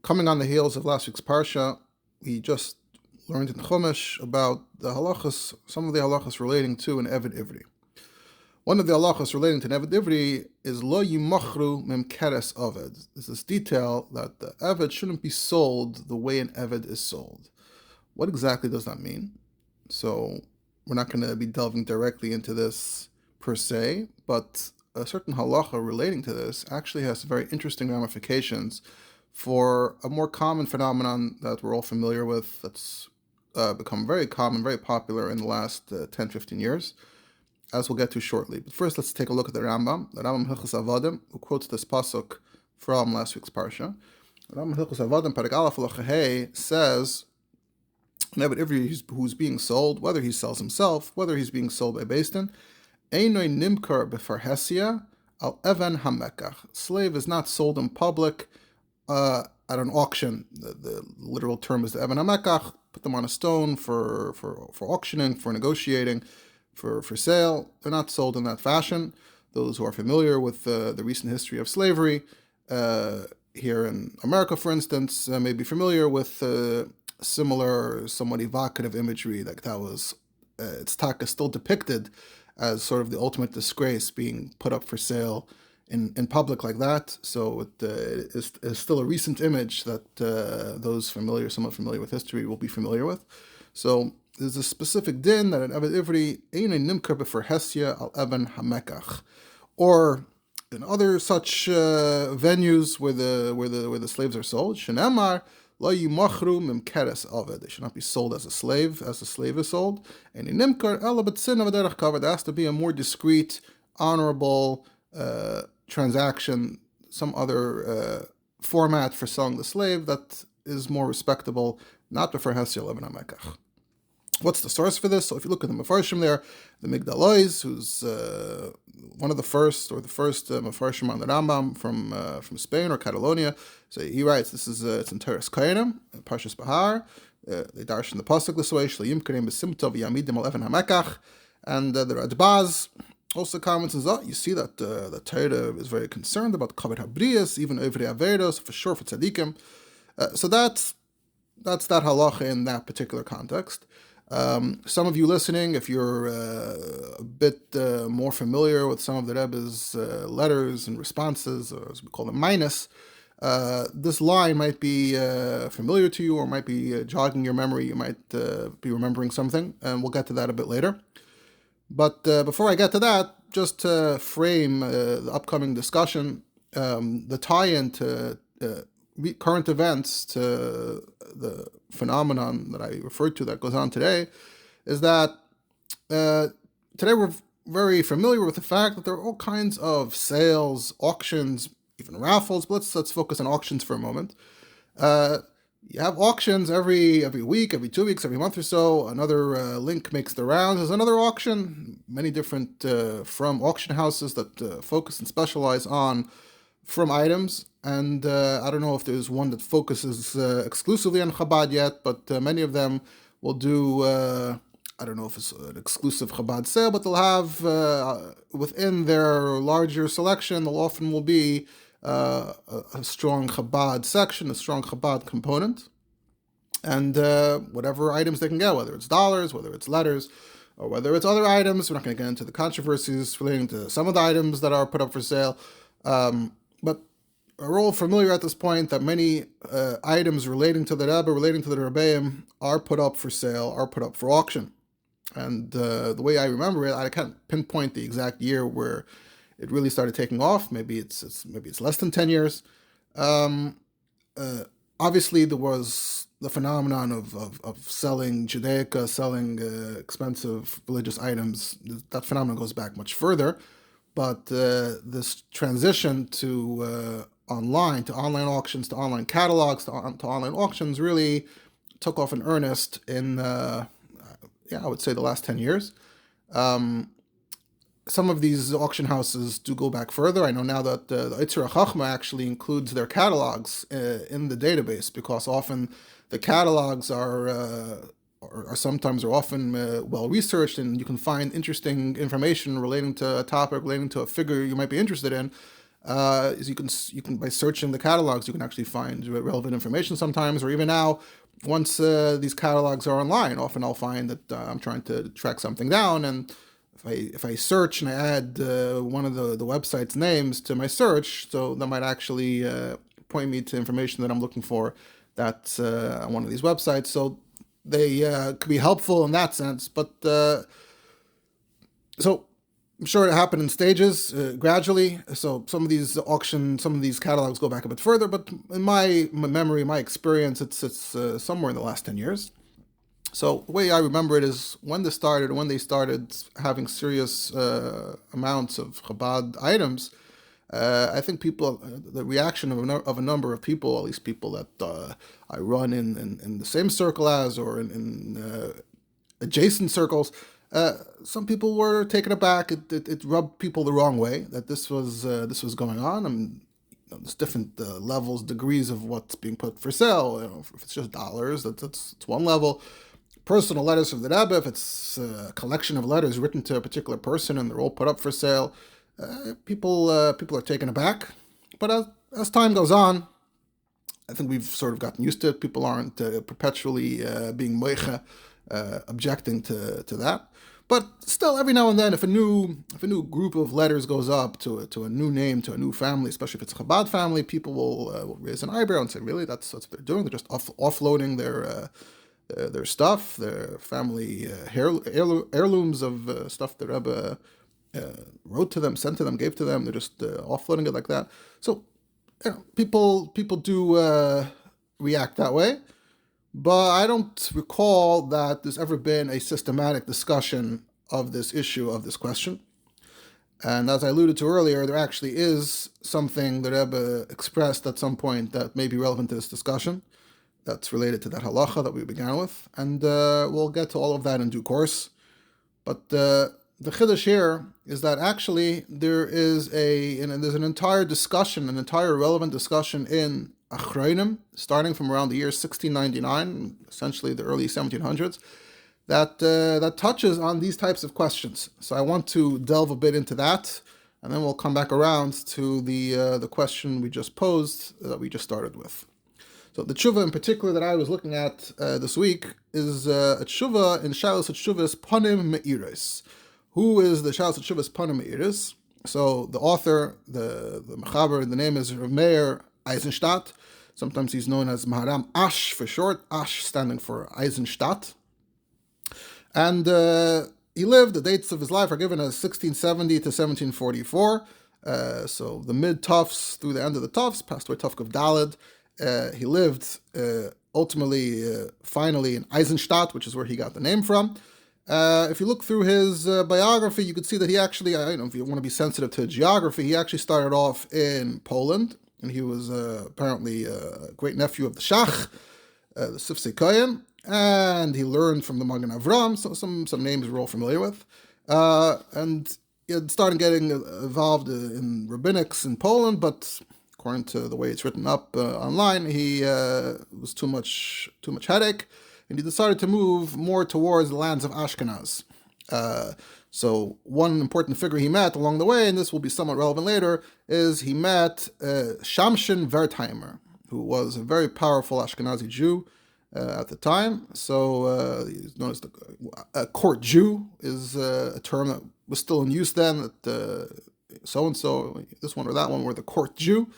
Coming on the heels of last week's parsha, we just learned in Chumash about the halachas, some of the halachas relating to an Eved Ivri. One of the halachas relating to an Eved Ivri is lo yimachru mem keres Oved. There's this detail that the Eved shouldn't be sold the way an Eved is sold. What exactly does that mean? So we're not going to be delving directly into this per se, but a certain halacha relating to this actually has very interesting ramifications for a more common phenomenon that we're all familiar with, that's become very common, very popular in the last 10, 15 years, as we'll get to shortly. But first, let's take a look at the Rambam Hilchos Avadim, who quotes this pasuk from last week's parsha. The Rambam Hilchos Avadim, Perek Aleph Halacha Hey, says, Eved Ivri who's being sold, whether he sells himself, whether he's being sold by Beis Din, Einoi Nimkar Befarhesia al Even Hamekach. Slave is not sold in public at an auction. The literal term is the Even Hamekach. Put them on a stone for auctioning, for negotiating, for sale. They're not sold in that fashion. Those who are familiar with the recent history of slavery here in America, for instance, may be familiar with similar, somewhat evocative imagery that was its taka still depicted as sort of the ultimate disgrace, being put up for sale in public like that. So it is still a recent image that those somewhat familiar with history will be familiar with. So there's a specific din that an Eved Ivri einay nimkar b'farhesia al Even Hamekach, or in other such venues where the slaves are sold. Shenemar lo yimachru mim keres Oved. They should not be sold as the slave is sold. And in nimkar ela b'tzin v'derech kavod. There has to be a more discreet, honorable transaction, some other format for selling the slave that is more respectable, not before Hesel Even Hamekach. What's the source for this? So if you look at the Mefarshim there, the Migdalois, who's one of the first Mefarshim on the Rambam from Spain or Catalonia, so he writes, this is it's in Teres Kainim, Parshas Bahar. They darshan the pasuk this way, Shleim Karim Besimtov Yamidim Al Even Hamekach, and the Radbaz also comments is that you see that the Torah is very concerned about Chabad Habrias, even Evri Averos, for sure for Tzadikim. So that's that halacha in that particular context. Some of you listening, if you're a bit more familiar with some of the Rebbe's letters and responses, or as we call them, minus, this line might be familiar to you, or might be jogging your memory. You might be remembering something, and we'll get to that a bit later. But before I get to that, just to frame the upcoming discussion, the tie-in to current events, to the phenomenon that I referred to that goes on today, is that today we're very familiar with the fact that there are all kinds of sales, auctions, even raffles. But let's focus on auctions for a moment. You have auctions every week, every 2 weeks, every month or so. Another link makes the rounds. There's another auction, many different from auction houses that focus and specialize on from items. And I don't know if there's one that focuses exclusively on Chabad yet, but many of them will do, I don't know if it's an exclusive Chabad sale, but they'll have within their larger selection, there often will be a strong Chabad section, a strong Chabad component, and whatever items they can get, whether it's dollars, whether it's letters, or whether it's other items. We're not going to get into the controversies relating to some of the items that are put up for sale, but we're all familiar at this point that many items relating to the Rebbe, relating to the Rebbeim, are put up for sale, are put up for auction. And the way I remember it, I can't pinpoint the exact year where it really started taking off. Maybe it's less than 10 years. Obviously, there was the phenomenon of selling Judaica, selling expensive religious items. That phenomenon goes back much further. But this transition to online auctions, to online catalogs, to online auctions really took off in earnest in, I would say the last 10 years. Some of these auction houses do go back further. I know now that the Yitzhak Chachma actually includes their catalogs in the database, because often the catalogs are often well researched, and you can find interesting information relating to a topic, relating to a figure you might be interested in. is you can by searching the catalogs, you can actually find relevant information sometimes, or even now, once these catalogs are online, often I'll find that I'm trying to track something down, and if I search and I add one of the website's names to my search, so that might actually point me to information that I'm looking for that's on one of these websites. So they could be helpful in that sense, but so I'm sure it happened in stages, gradually. So some of these catalogs go back a bit further, but in my memory, my experience, it's somewhere in the last 10 years. So the way I remember it is when they started having serious amounts of Chabad items, I think the reaction of a number of people, at least people that I run in the same circle as, or in adjacent circles, some people were taken aback. It rubbed people the wrong way that this was going on. And there's different levels, degrees of what's being put for sale. If it's just dollars, that's one level. Personal letters from the Rebbe, if it's a collection of letters written to a particular person and they're all put up for sale, people are taken aback. But as time goes on, I think we've sort of gotten used to it. People aren't perpetually being moicha, objecting to that. But still, every now and then, if a new group of letters goes up to a new name, to a new family, especially if it's a Chabad family, people will raise an eyebrow and say, "Really, that's what they're doing? They're just offloading their stuff, their family heirlooms of stuff the Rebbe wrote to them, sent to them, gave to them. They're just offloading it like that." So people do react that way, but I don't recall that there's ever been a systematic discussion of this issue, of this question. And as I alluded to earlier, there actually is something that Rebbe expressed at some point that may be relevant to this discussion, that's related to that halacha that we began with, and we'll get to all of that in due course. But the chiddush here is that actually there's an entire discussion, an entire relevant discussion in Achronim, starting from around the year 1699, essentially the early 1700s, that touches on these types of questions. So I want to delve a bit into that, and then we'll come back around to the question we just posed, that we just started with. So the tshuva in particular that I was looking at this week is a tshuva in Shalos Tshuvas Panim Me'iris. Who is the Shalos Tshuvas Panim Me'iris? So the author, the mechaber, the name is Rav Meir Eisenstadt. Sometimes he's known as Maharam Ash for short, Ash standing for Eisenstadt. And he lived, the dates of his life are given as 1670 to 1744. So the mid-Tufs through the end of the Tufs, past away Tufkov Daled. He lived finally in Eisenstadt, which is where he got the name from. If you look through his biography, you could see that he actually, if you want to be sensitive to geography, he actually started off in Poland, and he was apparently a great nephew of the Shach, the subsection, and he learned from the Magen Avram, so some names we're all familiar with. And he had started getting involved in rabbinics in Poland, but according to the way it's written up online, he was too much headache, and he decided to move more towards the lands of Ashkenaz. So one important figure he met along the way, and this will be somewhat relevant later, is he met Shamshin Wertheimer, who was a very powerful Ashkenazi Jew at the time. So he's known as a court Jew, is a term that was still in use then, that so-and-so, this one or that one, were the court Jew.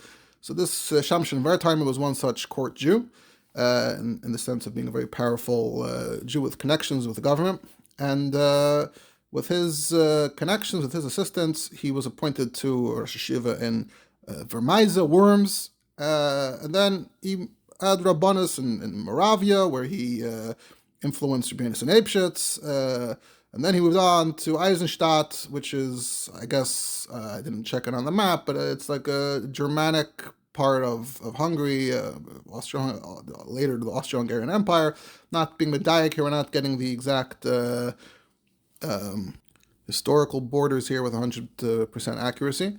So this Shamshin Wertheimer was one such court Jew, in the sense of being a very powerful Jew with connections with the government. And with his connections, with his assistance, he was appointed to Rosh Yeshiva in Vermeiza, Worms, and then he had Rabbanus in Moravia, where he influenced Rabbanus and Eibschitz, and then he moved on to Eisenstadt, which is, I guess, I didn't check it on the map, but it's like a Germanic part of Hungary, later the Austro-Hungarian Empire. Not being medayek here, we're not getting the exact historical borders here with 100% accuracy,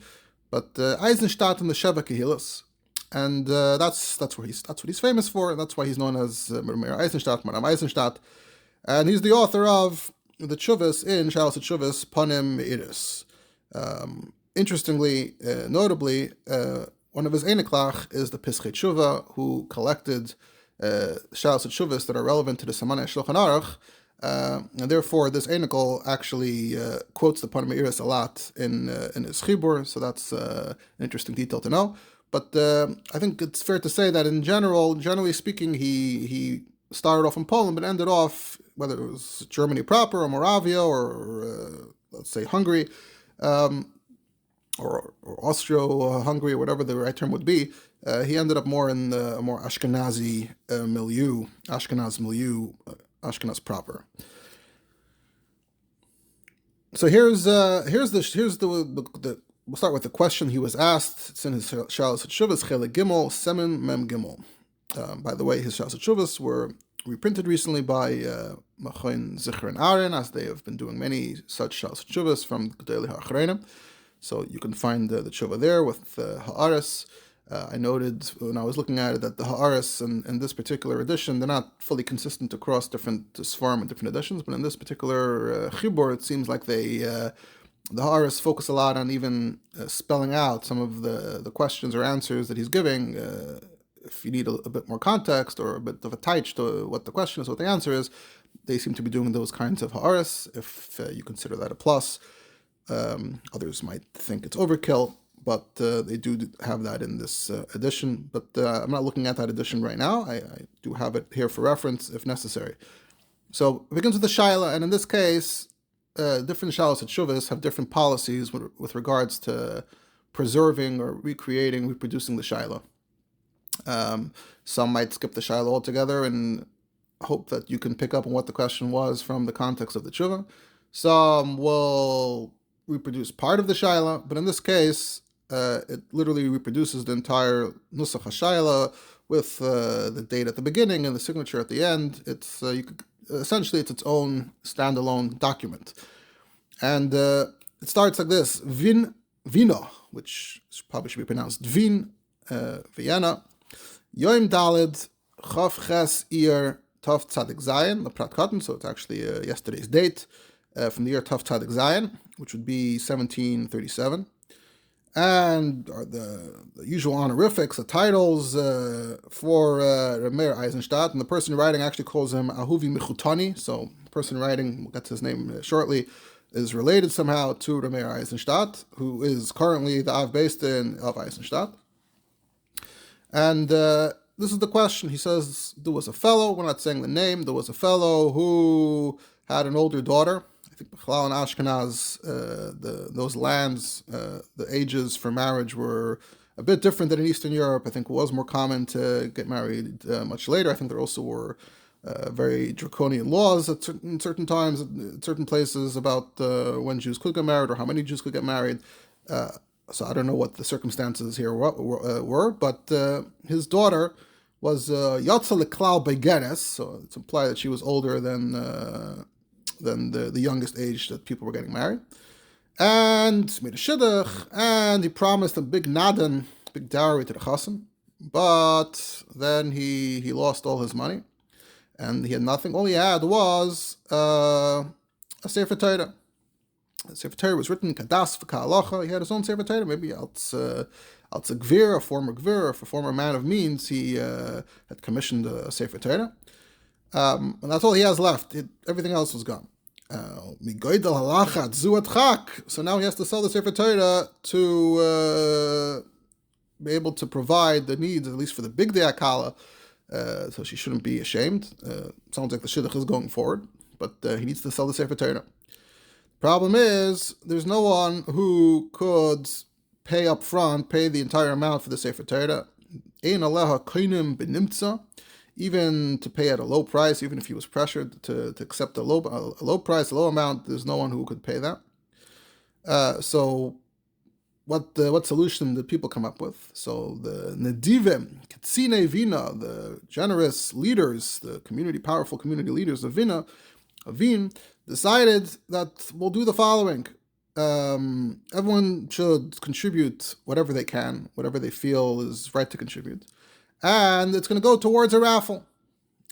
but Eisenstadt and the Sheva Kehilas, and that's what he's famous for, and that's why he's known as Meir Eisenstadt, Madame Eisenstadt, and he's the author of the Tshuvas in Shalos Tshuvas Panim Me'iris. Interestingly, notably, one of his Einiklach is the Pischei Tshuva, who collected Shalos Tshuvas that are relevant to the Samanei Shulchan Aruch, and therefore this Einikol actually quotes the Panim Meiris a lot in his Chibur, so that's an interesting detail to know. But I think it's fair to say that generally speaking, he started off in Poland, but ended off, whether it was Germany proper or Moravia or let's say Hungary, or Austro-Hungary, or whatever the right term would be, he ended up more in a more Ashkenazi milieu, Ashkenaz proper. So here's the we'll start with the question he was asked. It's in his Shalos Tshuvas Chelik Gimel Semen Mem Gimel. By the way, his Shalos Tshuvas were reprinted recently by Machoin Zichron Aaron, as they have been doing many such Shalos Tshuvas from Gedolei HaAchreinim. So you can find the tshuva there with Ha'aris. I noted when I was looking at it that the Ha'aris in this particular edition, they're not fully consistent across different Sfarim and different editions, but in this particular Chibur, it seems like the Ha'aris focus a lot on even spelling out some of the questions or answers that he's giving. If you need a bit more context or a bit of a taich to what the question is, what the answer is, they seem to be doing those kinds of Ha'aris, if you consider that a plus. Others might think it's overkill, but they do have that in this edition. But I'm not looking at that edition right now. I do have it here for reference if necessary. So it begins with the Shaila, and in this case, different Shalos Tshuvas have different policies with regards to preserving or reproducing the Shaila. Some might skip the Shaila altogether and hope that you can pick up on what the question was from the context of the Tshuva. Some will reproduce part of the Shaila, but in this case, it literally reproduces the entire Nusach HaShaila with the date at the beginning and the signature at the end. It's essentially it's its own standalone document, and it starts like this: Vino, which probably should be pronounced Vin, Vienna, Yom Daled Chav Ches Ir Tov Tzadik Zayin Leprat Katan. So it's actually yesterday's date. From the year Tov Tzadik Zayin, which would be 1737. And the usual honorifics, the titles for Remeir Eisenstadt, and the person writing actually calls him Ahuvi Michutani, so the person writing, we'll get to his name shortly, is related somehow to Remeir Eisenstadt, who is currently the Av Beis Din of Eisenstadt. And this is the question. He says, there was a fellow, we're not saying the name, there was a fellow who had an older daughter. I think Bechlal and Ashkenaz, those lands, the ages for marriage were a bit different than in Eastern Europe. I think it was more common to get married much later. I think there also were very draconian laws at certain times, at certain places about when Jews could get married or how many Jews could get married. So I don't know what the circumstances here were, but his daughter was Yatza Leklal Begeres, so it's implied that she was older than the youngest age that people were getting married, and made a shidduch, and he promised a big nadan, big dowry to the chassan, but then he lost all his money, and he had nothing. All he had was a Sefer Torah. The Sefer Torah was written kadas v'ka'alacha. He had his own Sefer Torah, maybe als a gvir, a former gvir, or a former man of means. He had commissioned a Sefer Torah. And that's all he has left. Everything else was gone. So now he has to sell the Sefer Torah to be able to provide the needs, at least for the big day Akala. So she shouldn't be ashamed. Sounds like the shidduch is going forward, but he needs to sell the Sefer Torah. Problem is, there's no one who could pay up front, pay the entire amount for the Sefer Torah. Ein aleha koinim benimtza. Even to pay at a low price, even if he was pressured to accept a low price, a low amount, there's no one who could pay that. So what solution did people come up with? So the Nedivim, Katsine Vina, the generous leaders, the powerful community leaders of Vin, decided that we'll do the following. Everyone should contribute whatever they can, whatever they feel is right to contribute. And it's going to go towards a raffle.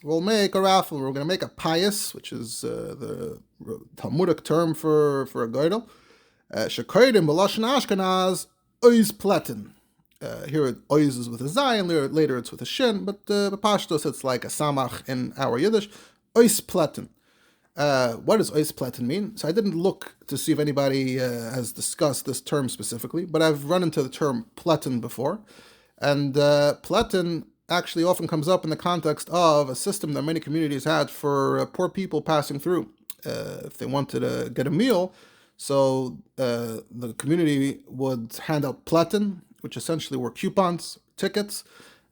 We'll make a raffle. We're going to make a pious, which is the Talmudic term for a girdle. Shekoidim b'lashon Ashkenaz ois platin. Here ois is with a zayin, later it's with a shin, but b'pashtos it's like a samach in our Yiddish. Ois platin. What does ois platin mean? So I didn't look to see if anybody has discussed this term specifically, but I've run into the term platin before. And platin actually often comes up in the context of a system that many communities had for poor people passing through. If they wanted to get a meal, so the community would hand out platin, which essentially were coupons, tickets,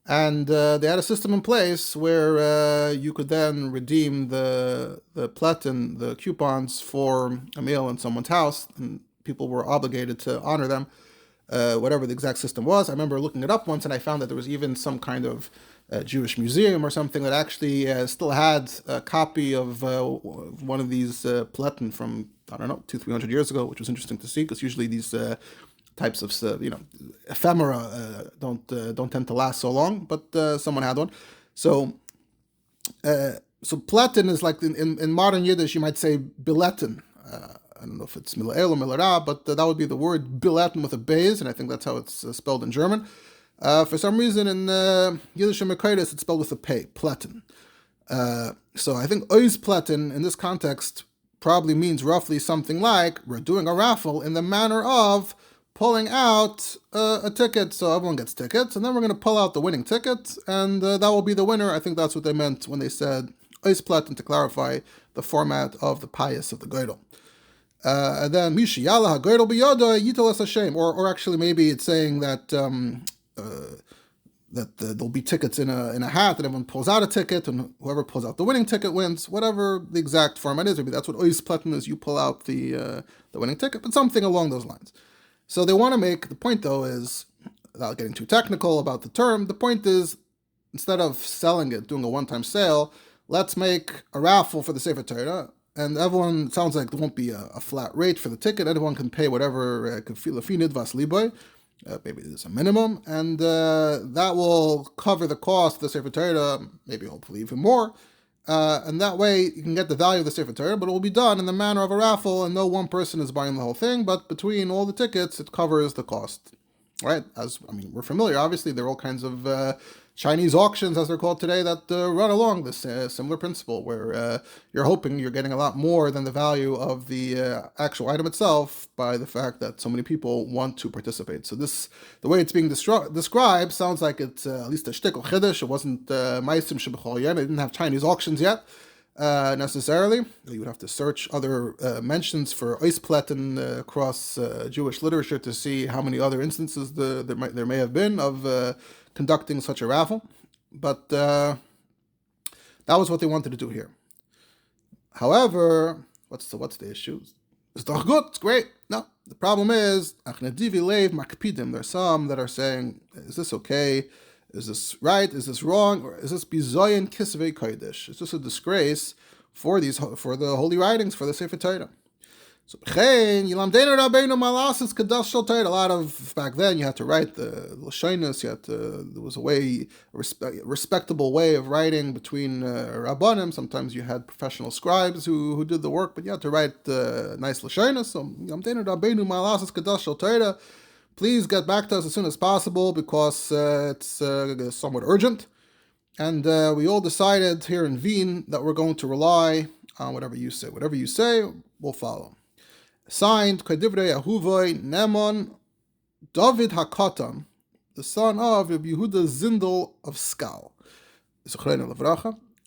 and they had a system in place where you could then redeem the platin, the coupons, for a meal in someone's house, and people were obligated to honor them, whatever the exact system was. I remember looking it up once, and I found that there was even some kind of Jewish museum or something that actually still had a copy of one of these platin from, I don't know, 200-300 years ago, which was interesting to see, because usually these types of ephemera don't tend to last so long, but someone had one. So platin is like in modern Yiddish you might say billetin. I don't know if it's mila'el or milara, but that would be the word billetin with a beis, and I think that's how it's spelled in German. For some reason in Yiddish and Mekaitis it's spelled with a pei, platin. So I think ois platin in this context probably means roughly something like we're doing a raffle in the manner of pulling out a ticket, so everyone gets tickets, and then we're going to pull out the winning ticket, and that will be the winner. I think that's what they meant when they said ois platin, to clarify the format of the pious of the Geidel. And then Mishi Yalla HaGeidel B'Yoda Yitelas Hashem, or actually maybe it's saying that there'll be tickets in a hat, and everyone pulls out a ticket, and whoever pulls out the winning ticket wins. Whatever the exact format is, maybe that's what ois platin is. You pull out the winning ticket, but something along those lines. So they want to make the point, though, is, without getting too technical about the term, the point is, instead of selling it, doing a one-time sale, let's make a raffle for the Sefer Torah, and everyone, it sounds like there won't be a flat rate for the ticket. Everyone can pay whatever maybe there's a minimum, and that will cover the cost of the Sefer Torah, maybe hopefully even more. And that way you can get the value of the Sefer Torah, but it will be done in the manner of a raffle, and no one person is buying the whole thing, but between all the tickets, it covers the cost. Right? We're familiar, obviously, there are all kinds of Chinese auctions, as they're called today, that run along this similar principle, where you're hoping you're getting a lot more than the value of the actual item itself by the fact that so many people want to participate. So the way it's being described sounds like it's at least a shtickle chiddush. It wasn't ma'asim shebechol yen. It didn't have Chinese auctions yet, necessarily. You would have to search other mentions for ois platin across Jewish literature to see how many other instances there may have been of conducting such a raffle, but that was what they wanted to do here. However, what's the issue? It's doch good, it's great. No, the problem is, there's some that are saying, is this okay? Is this right? Is this wrong? Or is this bizoyin kisvei kodesh? Is this a disgrace for the holy writings, for the Sefer Torah? So, a lot of, back then, you had to write the Lashonos, there was a respectable way of writing between Rabbanim. Sometimes you had professional scribes who did the work, but you had to write nice Lashonos. So, please get back to us as soon as possible, because it's somewhat urgent. And we all decided here in Wien that we're going to rely on whatever you say. Whatever you say, we'll follow. Signed, Kedivrei Ahuvoi Nemon David HaKatan, the son of Rebbe Yehuda Zindel of Skal.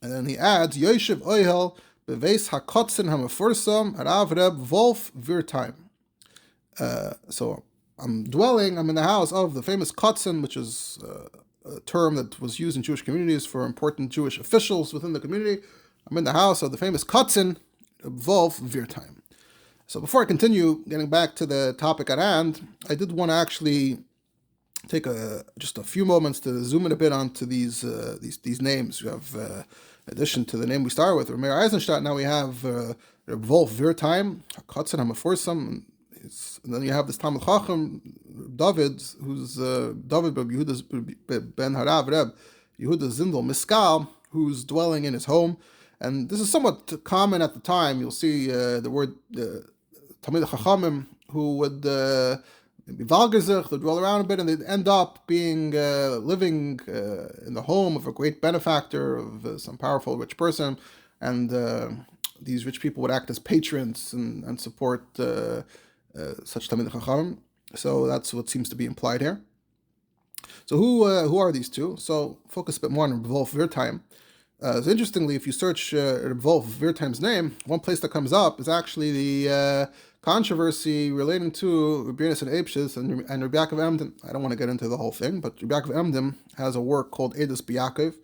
And then he adds, Yoshev Oihel Beveis HaKotzen HaMefursam Rav Reb Wolf Virtime. So I'm in the house of the famous Kotzen, which is a term that was used in Jewish communities for important Jewish officials within the community. I'm in the house of the famous Kotzen, Wolf Virtime. So before I continue, getting back to the topic at hand, I did want to actually take just a few moments to zoom in a bit onto these names. We have, in addition to the name we started with, Rameir Eisenstadt, now we have Wolf Virtime, Kotzen HaMefursam, and then you have this Talmid Chacham, David, who's David ben Harav Reb Yehuda Zindel Miskal, who's dwelling in his home. And this is somewhat common at the time. You'll see the word Talmid Chachamim who would be Valgezich, they'd roll around a bit, and they'd end up being living in the home of a great benefactor, of some powerful rich person, and these rich people would act as patrons and support such Talmidei Chacham. So that's what seems to be implied here. So who are these two? So focus a bit more on Wolf Wertheim. So interestingly, if you search Wolf Wertheim's name, one place that comes up is actually the controversy relating to Rebbe and Apeshus and Rebbe Yaakov Emden. I don't want to get into the whole thing, but Rebbe Yaakov Emden has a work called Edus B'Yaakov,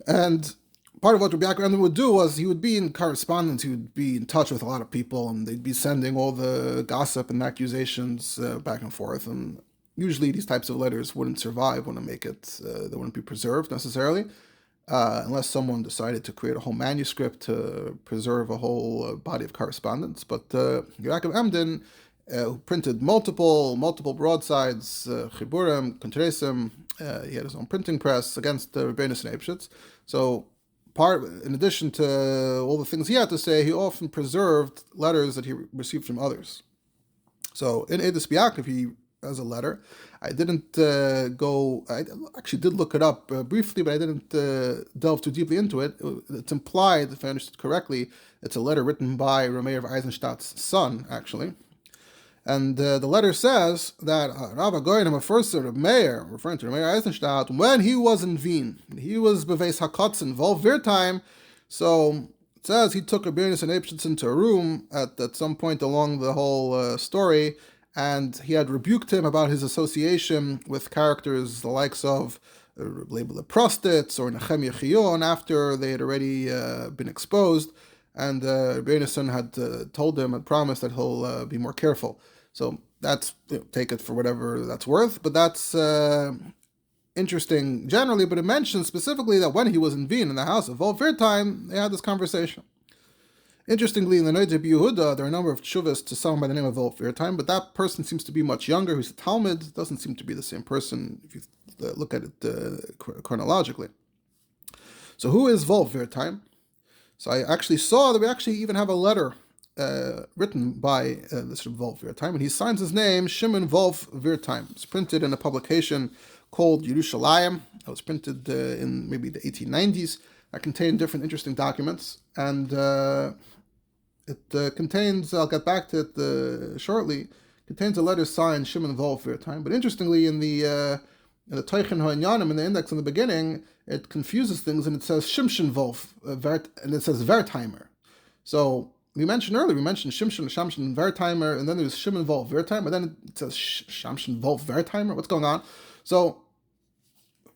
and part of what Rebbe Yaakov Emden would do was he would be in correspondence, he would be in touch with a lot of people, and they'd be sending all the gossip and accusations back and forth, and usually these types of letters wouldn't survive, wouldn't make it, they wouldn't be preserved necessarily, unless someone decided to create a whole manuscript to preserve a whole body of correspondence. But Yaakov Emden, who printed multiple broadsides, Chiburim, Kontresim, he had his own printing press against Rebbeinu and Apeshus. So in addition to all the things he had to say, he often preserved letters that he received from others. So in Edus B'Yaakov, he has a letter. I didn't I actually did look it up briefly, but I didn't delve too deeply into it. It's implied, if I understood correctly, it's a letter written by Rameir of Eisenstadt's son, actually. And the letter says that Rav Goyen, a first sort of mayor, referring to Rameir Eisenstadt, when he was in Wien, he was Beveis HaKotzen, Wolf Wertheim. So it says he took Rebbeinu and Apeshus into a room at some point along the whole story, and he had rebuked him about his association with characters the likes of labeled the prostates or Nehemiah Chion after they had already been exposed, and Rebbeinu had told him and promised that he'll be more careful. So that's, take it for whatever that's worth, but that's interesting generally, but it mentions specifically that when he was in Wien in the house of Wolf Wertheim, they had this conversation. Interestingly, in the Noda B'Yehuda, there are a number of tshuvas to someone by the name of Wolf Wertheim, but that person seems to be much younger, who's a Talmud, doesn't seem to be the same person if you look at it chronologically. So who is Wolf Wertheim? So I actually saw that we actually even have a letter written by this Wolf Wertheim, and he signs his name Shimon Wolf Wertheim. It's printed in a publication called Yerushalayim. It was printed in maybe the 1890s. That contained different interesting documents, and it contains, I'll get back to it shortly, contains a letter signed Shimon Wolf Wertheim. But interestingly, in the Teichen HaInyanim, in the index in the beginning, it confuses things, and it says Shimshon Wolf, and it says Wertheimer. So we mentioned Shimshon and Wertheimer, and then there's Shimon Wolf Wertheimer, and then it says Shamshon Wolf Wertheimer. What's going on? So,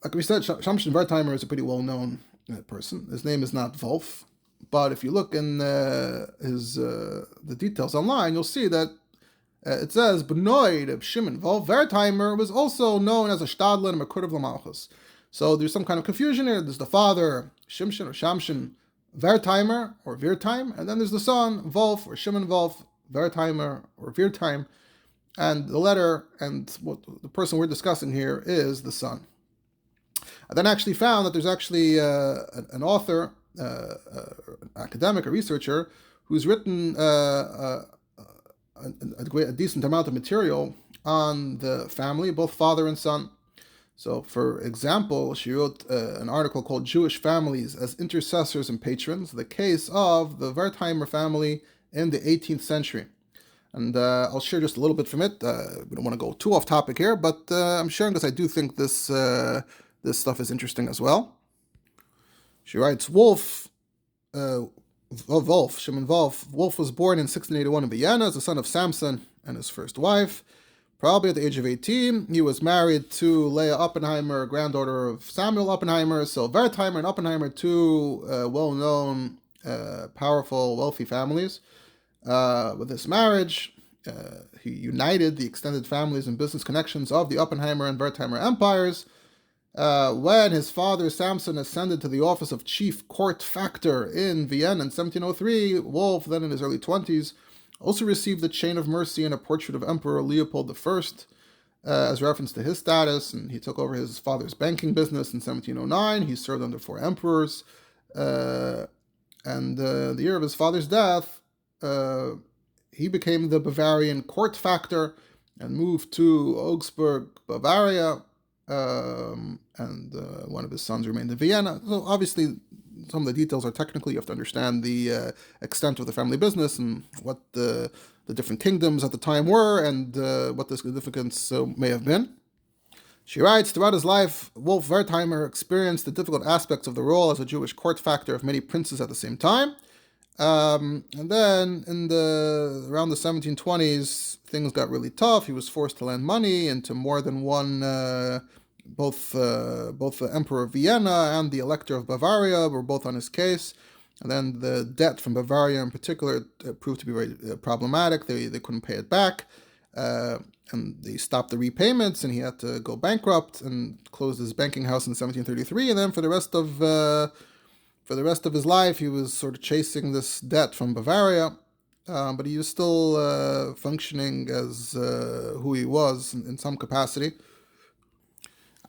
like we said, Shamshon Wertheimer is a pretty well-known person. His name is not Wolf, but if you look in the details online, you'll see that it says B'noi of Shimon Wolf Wertheimer was also known as a Shtadler and Mekurev L'Malchus. So there's some kind of confusion here. There's the father Shimshon or Shamshon Wertheimer or Wertheim, and then there's the son Wolf or Shimon Wolf Wertheimer or Wertheim, and the letter and what the person we're discussing here is the son. I then actually found that there's actually an author, an academic, a researcher, who's written a decent amount of material on the family, both father and son. So, for example, she wrote an article called Jewish Families as Intercessors and Patrons, the case of the Wertheimer family in the 18th century. And I'll share just a little bit from it. We don't want to go too off topic here, but I'm sharing because I do think this stuff is interesting as well. She writes, Shimon Wolf. Wolf was born in 1681 in Vienna as the son of Samson and his first wife. Probably at the age of 18, he was married to Leah Oppenheimer, granddaughter of Samuel Oppenheimer. So Wertheimer and Oppenheimer, two well-known, powerful, wealthy families. With this marriage, he united the extended families and business connections of the Oppenheimer and Wertheimer empires. When his father Samson ascended to the office of chief court factor in Vienna in 1703, Wolf, then in his early 20s, also received the Chain of Mercy and a portrait of Emperor Leopold I as reference to his status, and he took over his father's banking business in 1709. He served under 4 emperors, and the year of his father's death, he became the Bavarian court factor and moved to Augsburg, Bavaria, and one of his sons remained in Vienna. So obviously, some of the details are technical. You have to understand the extent of the family business and what the different kingdoms at the time were and what the significance may have been. She writes, throughout his life, Wolf Wertheimer experienced the difficult aspects of the role as a Jewish court factor of many princes at the same time. And then around the 1720s, things got really tough. He was forced to lend money into more than one, both the Emperor of Vienna and the Elector of Bavaria were both on his case. And then the debt from Bavaria in particular proved to be very problematic. They couldn't pay it back. And they stopped the repayments, and he had to go bankrupt and closed his banking house in 1733. And then for the rest of his life, he was sort of chasing this debt from Bavaria, but he was still functioning as who he was in some capacity.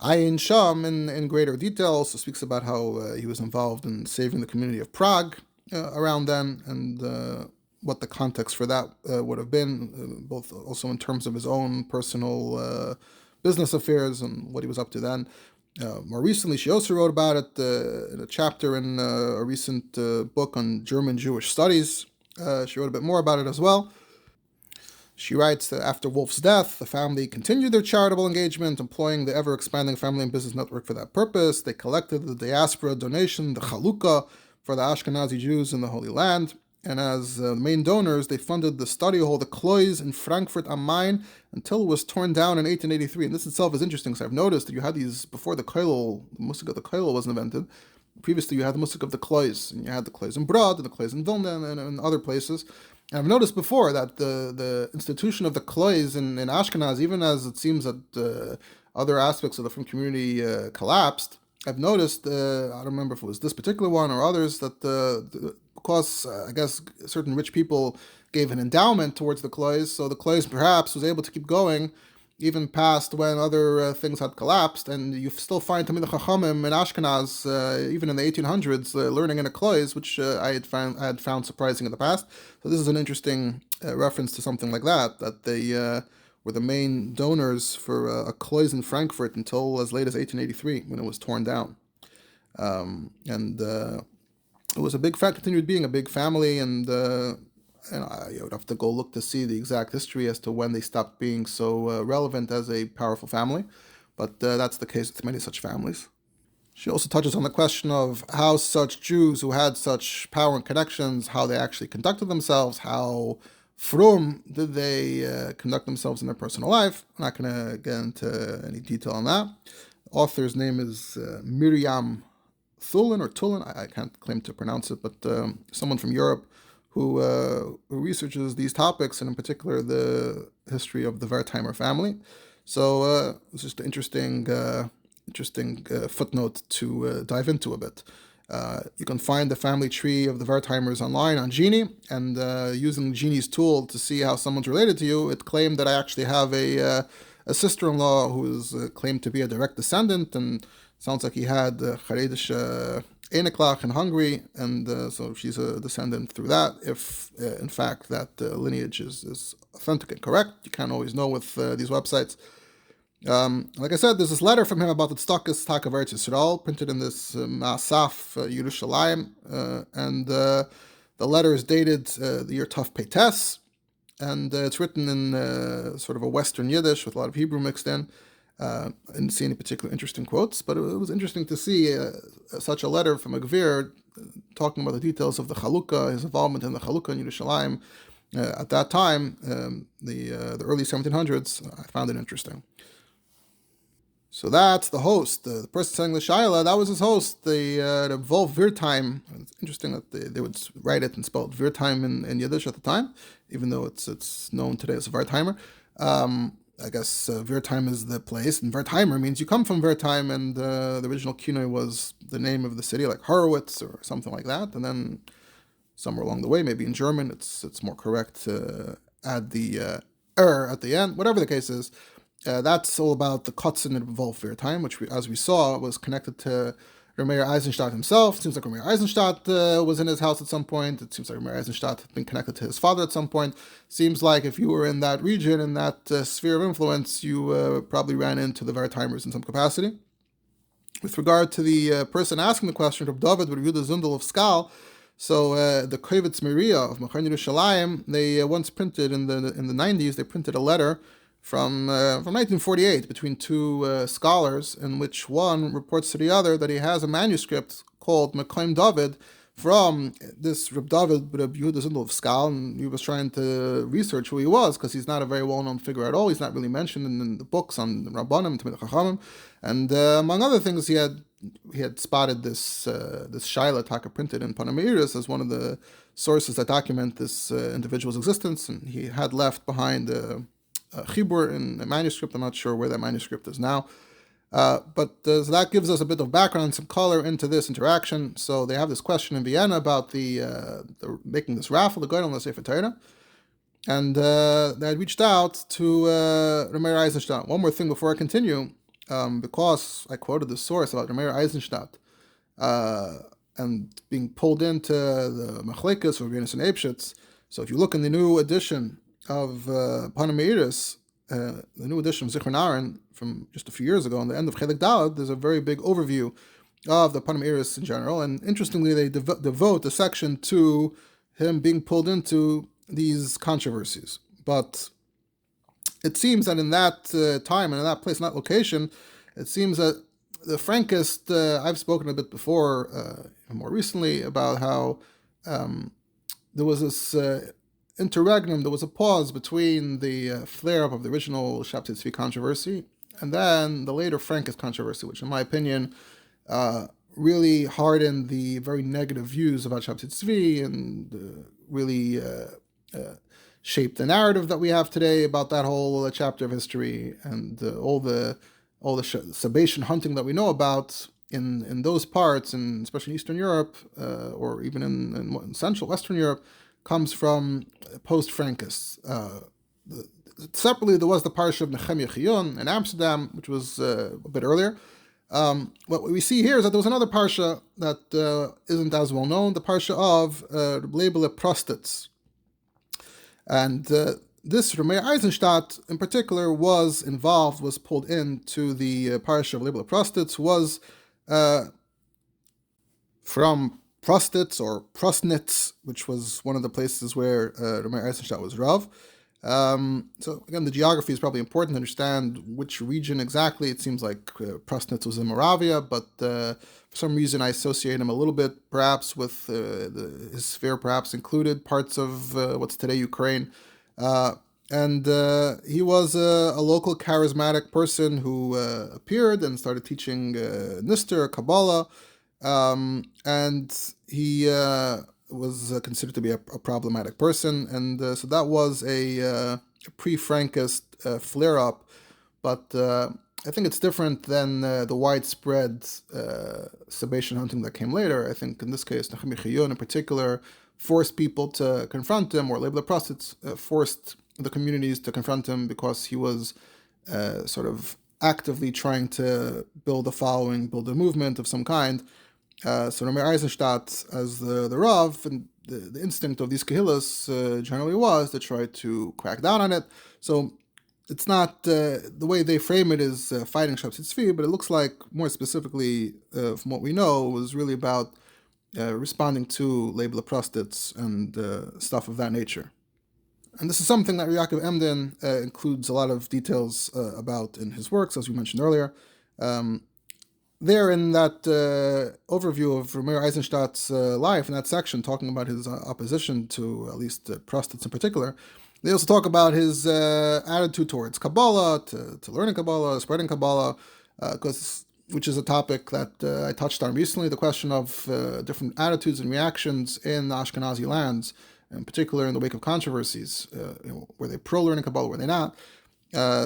Ayin Sham, in greater detail, also speaks about how he was involved in saving the community of Prague around then, and what the context for that would have been, both also in terms of his own personal business affairs and what he was up to then. More recently, she also wrote about it in a chapter in a recent book on German Jewish studies. She wrote a bit more about it as well. She writes that after Wolf's death, the family continued their charitable engagement, employing the ever-expanding family and business network for that purpose. They collected the diaspora donation, the Chalukah, for the Ashkenazi Jews in the Holy Land. And as main donors, they funded the study hall, the Klois in Frankfurt am Main, until it was torn down in 1883. And this itself is interesting, because I've noticed that you had these, before the Koilel, the Musik of the Koilel wasn't invented. Previously, you had the Musik of the Klois, and you had the Klois in Brod, and the Klois in Vilna, and other places. And I've noticed before that the institution of the Klois in Ashkenaz, even as it seems that other aspects of the Frum community collapsed, I've noticed, I don't remember if it was this particular one or others, that because I guess certain rich people gave an endowment towards the Klois, so the Klois perhaps was able to keep going even past when other things had collapsed, and you still find Talmidei Chachamim in Ashkenaz, even in the 1800s, learning in a Klois, which I had found surprising in the past. So this is an interesting reference to something like that they were the main donors for a Klois in Frankfurt until as late as 1883, when it was torn down. And it was continued being a big family, and I would have to go look to see the exact history as to when they stopped being so relevant as a powerful family, but that's the case with many such families. She also touches on the question of how such Jews who had such power and connections, how they actually conducted themselves, how frum did they conduct themselves in their personal life. I'm not going to get into any detail on that. The author's name is Miriam Thulin or Tulin, I can't claim to pronounce it, but someone from Europe who researches these topics, and in particular the history of the Wertheimer family. So it's just an interesting footnote to dive into a bit. You can find the family tree of the Wertheimers online on Genie, and using Genie's tool to see how someone's related to you, it claimed that I actually have a sister-in-law who is claimed to be a direct descendant, and sounds like he had Haredish Eneklach in Hungary, and so she's a descendant through that. If, in fact, that lineage is authentic and correct, you can't always know with these websites. Like I said, there's this letter from him about the Tzedakah Taka of Eretz Yisrael, printed in this Ma'asaf Yerushalayim, and the letter is dated the year Tuf Peites, and it's written in sort of a Western Yiddish with a lot of Hebrew mixed in. I didn't see any particular interesting quotes, but it was interesting to see such a letter from a Gvir talking about the details of the Chalukah, his involvement in the Chalukah in Yerushalayim at that time, the early 1700s. I found it interesting. So that's the host, the person saying the Shaila, that was his host, the Wolf Wertheim. It's interesting that they would write it and spell it Wertheim in Yiddish at the time, even though it's known today as Wertheimer. I guess Wertheim is the place, and Wertheimer means you come from Wertheim, and the original Kunoi was the name of the city, like Horowitz or something like that, and then somewhere along the way, maybe in German, it's more correct to add the at the end, whatever the case is. That's all about the Kotzen and Wolf Wertheim, which, as we saw, was connected to Rameir Eisenstadt himself. It seems like Rameir Eisenstadt was in his house at some point. It seems like Rameir Eisenstadt had been connected to his father at some point. Seems like if you were in that region, in that sphere of influence, you probably ran into the Veritimers in some capacity. With regard to the person asking the question, Reb David with Yehuda Zundel of Skal, so the Kovetz Miriya of Machane Yerushalayim, they once printed in the 90s. They printed a letter from 1948 between two scholars, in which one reports to the other that he has a manuscript called Mekayim David from this Reb David Reb Yehuda Zundel of Skal, and he was trying to research who he was because he's not a very well-known figure at all. He's not really mentioned in the books on the Rabbanim and Talmidei Chachamim, and among other things, he had spotted this Shaila Taka printed in Panameiris as one of the sources that document this individual's existence, and he had left behind a chibur in a manuscript. I'm not sure where that manuscript is now. But so that gives us a bit of background, some color into this interaction. So they have this question in Vienna about the making this raffle, the Geidel on the Sefer Torah, and they had reached out to Rameir Eisenstadt. One more thing before I continue, because I quoted the source about Rameir Eisenstadt and being pulled into the Machlekes or Venus and Apeshitz. So if you look in the new edition of Panameiris, the new edition of Zichron Aaron from just a few years ago, on the end of Chelik Daled, there's a very big overview of the Panameiris in general, and interestingly, they devote a section to him being pulled into these controversies. But it seems that in that time and in that place, in that location, it seems that the Frankist, I've spoken a bit before, more recently, about how there was this interregnum, there was a pause between the flare-up of the original Shabtai Tzvi controversy and then the later Frankist controversy, which in my opinion really hardened the very negative views about Shabtai Tzvi and really shaped the narrative that we have today about that whole chapter of history and all the Sabbation hunting that we know about in those parts, and especially in Eastern Europe or even in Central Western Europe, comes from post-Frankists. Separately, there was the parsha of Nehemiah Chiyun in Amsterdam, which was a bit earlier. What we see here is that there was another parsha that isn't as well known, the parsha of Rebbe Prostitz. And this Rameir Eisenstadt, in particular, was pulled into the parsha of Rebbe Prostitz, was from Prostitz or Prosnitz, which was one of the places where Rameir Eisenstadt was Rav. So again, the geography is probably important to understand which region exactly. It seems like Prosnitz was in Moravia, but for some reason I associate him a little bit perhaps with his sphere perhaps included parts of what's today Ukraine. And he was a local charismatic person who appeared and started teaching Nister, Kabbalah, and he was considered to be a problematic person, and so that was a pre-Frankist flare-up, but I think it's different than the widespread Sabbation hunting that came later. I think in this case, Nehemiah Chiyun in particular forced people to confront him, or Rebbe Prostitz forced the communities to confront him because he was sort of actively trying to build a following, build a movement of some kind. So Rameir Eisenstadt, as the Rav, and the instinct of these Kehillas generally was to try to crack down on it. So it's not, the way they frame it is fighting Shabtai Tzvi, but it looks like, more specifically, from what we know, was really about responding to Rebbe Prostitz and stuff of that nature. And this is something that Yaakov Emden includes a lot of details about in his works, as we mentioned earlier. There in that overview of Rameir Eisenstadt's life, in that section, talking about his opposition to at least Prostitz in particular, they also talk about his attitude towards Kabbalah, to learning Kabbalah, spreading Kabbalah, which is a topic that I touched on recently, the question of different attitudes and reactions in the Ashkenazi lands, in particular in the wake of controversies. Were they pro-learning Kabbalah, were they not?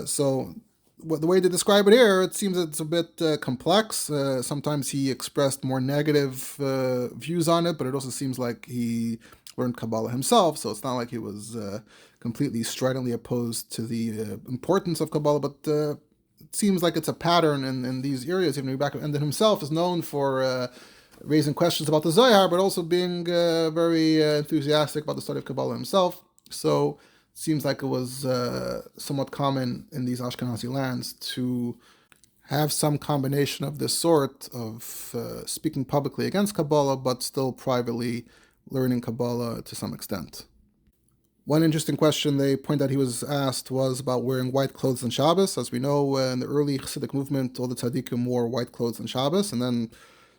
So the way they describe it here, it seems it's a bit complex. Sometimes he expressed more negative views on it, but it also seems like he learned Kabbalah himself, so it's not like he was completely stridently opposed to the importance of Kabbalah, but seems like it's a pattern in these areas. Even Rebbe and himself is known for raising questions about the Zohar, but also being very enthusiastic about the study of Kabbalah himself. So it seems like it was somewhat common in these Ashkenazi lands to have some combination of this sort of speaking publicly against Kabbalah, but still privately learning Kabbalah to some extent. One interesting question they point out he was asked was about wearing white clothes on Shabbos. As we know, in the early Chassidic movement, all the tzaddikim wore white clothes on Shabbos, and then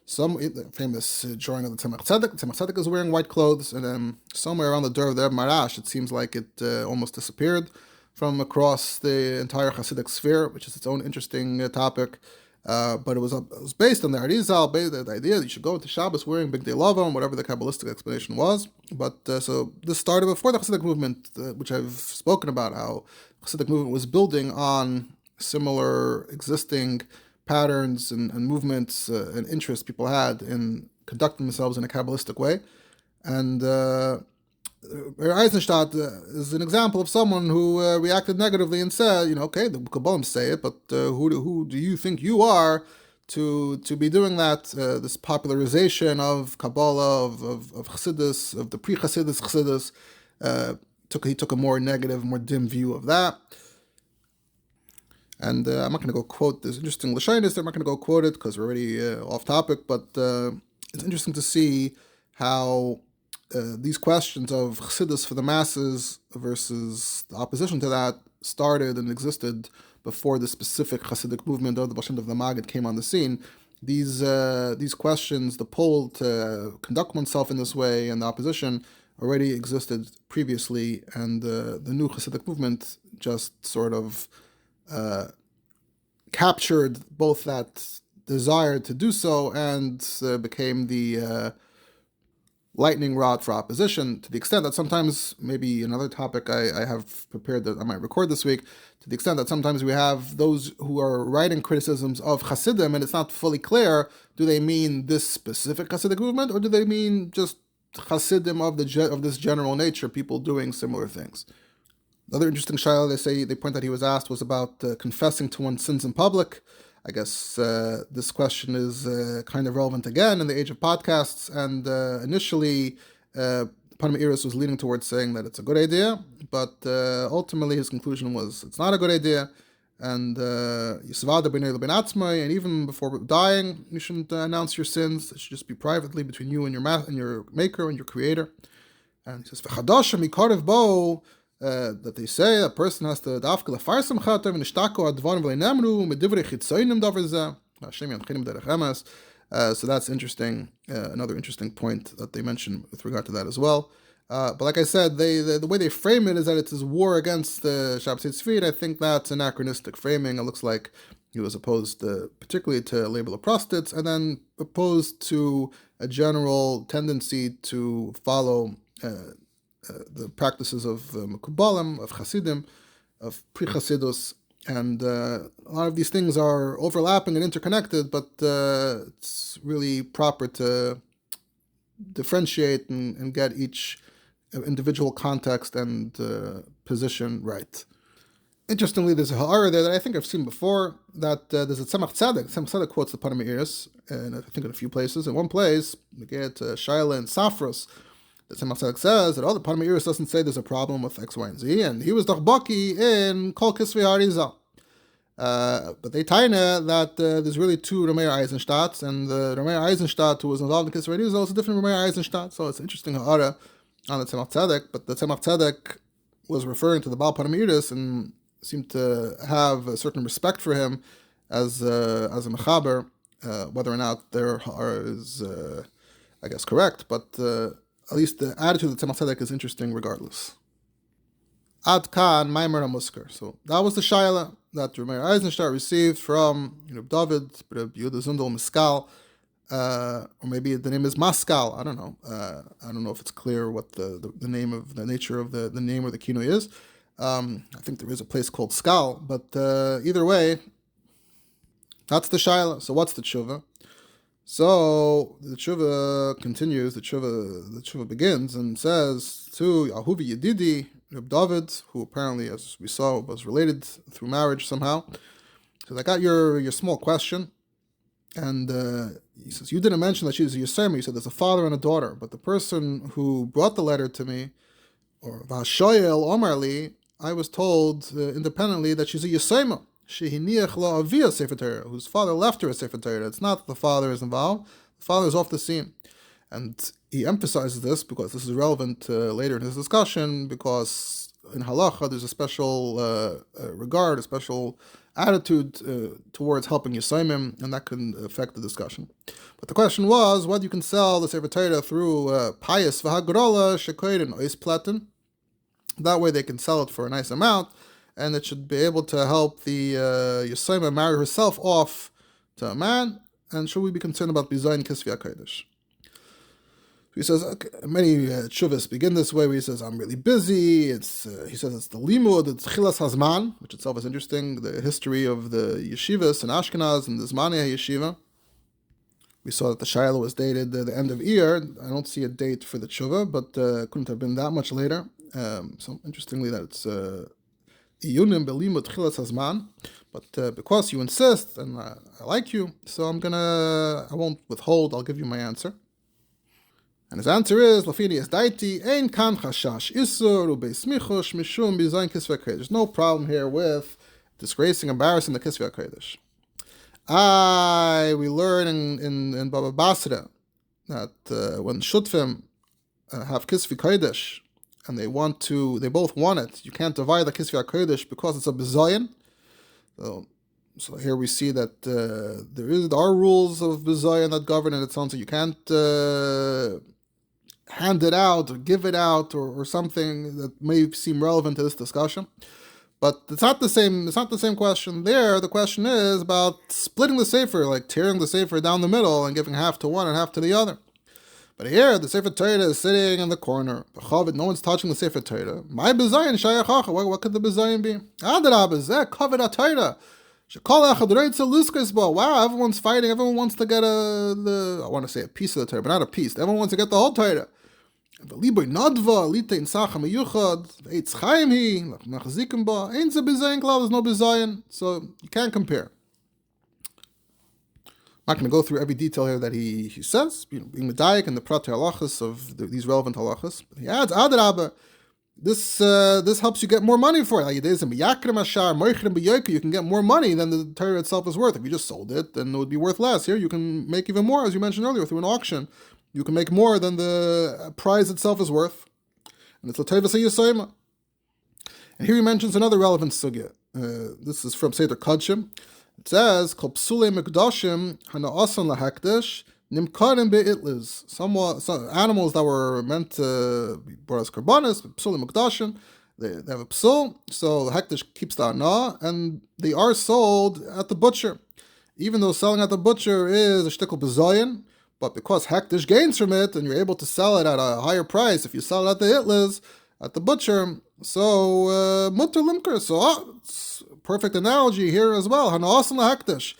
some famous drawing of the Tzemach Tzedek is wearing white clothes, and then somewhere around the door of the Rebbe Marash, it seems like it almost disappeared from across the entire Hasidic sphere, which is its own interesting topic. But it was based on the Arizal, the idea that you should go into Shabbos wearing Big Day Lavam, whatever the Kabbalistic explanation was. But so this started before the Hasidic movement, which I've spoken about, how the Hasidic movement was building on similar existing patterns and movements and interests people had in conducting themselves in a Kabbalistic way. And Eisenstadt is an example of someone who reacted negatively and said, okay, the Kabbalim say it, but who do you think you are to be doing that? This popularization of Kabbalah, of Chassidus, of the pre-Chassidus Chassidus, he took a more negative, more dim view of that. And I'm not going to go quote this interesting Lashonis. I'm not going to go quote it because we're already off topic, but it's interesting to see how these questions of Chassidus for the masses versus the opposition to that started and existed before the specific Chassidic movement or the Baal Shem Tov the Maggid came on the scene. These questions, the pull to conduct oneself in this way and the opposition already existed previously, and the new Chassidic movement just sort of captured both that desire to do so and became the lightning rod for opposition, to the extent that sometimes, maybe another topic I have prepared that I might record this week, to the extent that sometimes we have those who are writing criticisms of Hasidim, and it's not fully clear, do they mean this specific Hasidic movement, or do they mean just Hasidim of this general nature, people doing similar things? Another interesting shayla they point out he was asked was about confessing to one's sins in public. I guess this question is kind of relevant again in the age of podcasts, and initially Panama Iris was leaning towards saying that it's a good idea, but ultimately his conclusion was it's not a good idea, and and even before dying, you shouldn't announce your sins. It should just be privately between you and your maker and your creator. And he says, that they say a person has to dafka lefarsam chatam and ishtako advarim v'leinemru medivrei chitzonim davar zeh Hashem yanchinim derech emes. So that's interesting. Another interesting point that they mention with regard to that as well. But like I said, the way they frame it is that it's war against the Shabbos Tzvi. I think that's anachronistic framing. It looks like he was opposed particularly to label of prostates, and then opposed to a general tendency to follow the practices of Mekubalim, of Hasidim, of pre-Chasidus, and a lot of these things are overlapping and interconnected, but it's really proper to differentiate and get each individual context and position right. Interestingly, there's a ha'ara there that I think I've seen before, that there's a Tzemach Tzedek. Tzemach Tzedek quotes the Panama Iris, and I think in a few places. In one place, we get Shaila and Safros. The Tzemach Tzedek says that the Panama Iris doesn't say there's a problem with X, Y, and Z, and he was Dachbaki in Kol Kisvei Harizal. But they taina that there's really two Rameir Eisenstadts, and the Rameir Eisenstadt who was involved in Kisvei Harizal is a different Rameir Eisenstadt, so it's interesting ha'ara on the Tzemach Tzedek, but the Tzemach Tzedek was referring to the Baal Panama Iris and seemed to have a certain respect for him as a mechaber, whether or not there is, I guess, correct, but at least the attitude of the Tzemach Tzedek is interesting regardless. Ad Kan Maimer HaMusker. So that was the Shaila that Rameir Eisenstadt received from David, Yehuda Zundel Miskal, or maybe the name is Maskal. I don't know. I don't know if it's clear what the name of the nature of the name or the kinoi is. I think there is a place called Skal, but either way, that's the Shaila. So what's the tshuva? So the tshuva continues. The tshuva begins and says to Yahuvi Yedidi, Reb David, who apparently, as we saw, was related through marriage somehow. So I got your small question, and he says, you didn't mention that she's a Yisema. You said there's a father and a daughter, but the person who brought the letter to me, or Vashoyel Omarli, I was told independently that she's a Yisema. Shehiniach la avia Sefer Torah, whose father left her a Sefer Torah. It's not that the father is involved. The father is off the scene. And he emphasizes this because this is relevant later in his discussion, because in halacha there's a special regard, a special attitude towards helping Yisayimim, and that can affect the discussion. But the question was whether you can sell the Sefer Torah through pious v'hagrola shekoyrin ois platin. That way they can sell it for a nice amount, and it should be able to help the Yisayimah marry herself off to a man. And should we be concerned about bizayin kisvi HaKodesh? He says, okay, many tshuvas begin this way, where he says, I'm really busy. He says it's the limud, it's chilas hazman, which itself is interesting, the history of the yeshivas in Ashkenaz and the Zmani yeshiva. We saw that the Shiloh was dated the end of Iyar. I don't see a date for the tshuva, but couldn't have been that much later. So interestingly, that it's iyunim belimud chilas hazman. But because you insist, and I like you, so I won't withhold, I'll give you my answer. And his answer is, Lafini es daiti, ein kan chashash isur, ubeis michush, mishum, bizayin kisvei HaKodesh. There's no problem here with disgracing, embarrassing the kisvei HaKodesh. We learn in Baba Basra that when shutfim have kisvei HaKodesh, and they both want it, you can't divide the kisvei HaKodesh because it's a bizayin. So here we see that there are rules of bizayin that govern, and it sounds like you can't hand it out or give it out or something that may seem relevant to this discussion. But it's not the same question there. The question is about splitting the sefer, like tearing the sefer down the middle and giving half to one and half to the other. But here the Sefer Torah is sitting in the corner. No one's touching the Sefer Torah. My bizayin shayachacha. What could the bizayin be? Adarab is that covered Torah. Wow, everyone's fighting. Everyone wants to get I want to say a piece of the Torah, but not a piece. Everyone wants to get the whole Torah. There's no bizayin, so you can't compare. I'm not going to go through every detail here that he says, being medayik and the prati halachas of these relevant halachas. He adds, Adrabah, this helps you get more money for it. You can get more money than the Torah itself is worth. If you just sold it, then it would be worth less. Here you can make even more, as you mentioned earlier, through an auction. You can make more than the prize itself is worth. And it's l'tevas ha'yisayma. And here he mentions another relevant sugya. This is from Seder Kodshim. It says, Kol psulei mikdashim hana'asan lahakdash nimkarim be'itliz. Some animals that were meant to be brought as karbanis, psulei mikdashim, they have a psul, so the hekdesh keeps the ana, and they are sold at the butcher. Even though selling at the butcher is a shtickle b'zayin, but because hekdesh gains from it, and you're able to sell it at a higher price if you sell it at the itliz, at the butcher, so mutter limker. So it's a perfect analogy here as well. Hana'asan lahekdesh.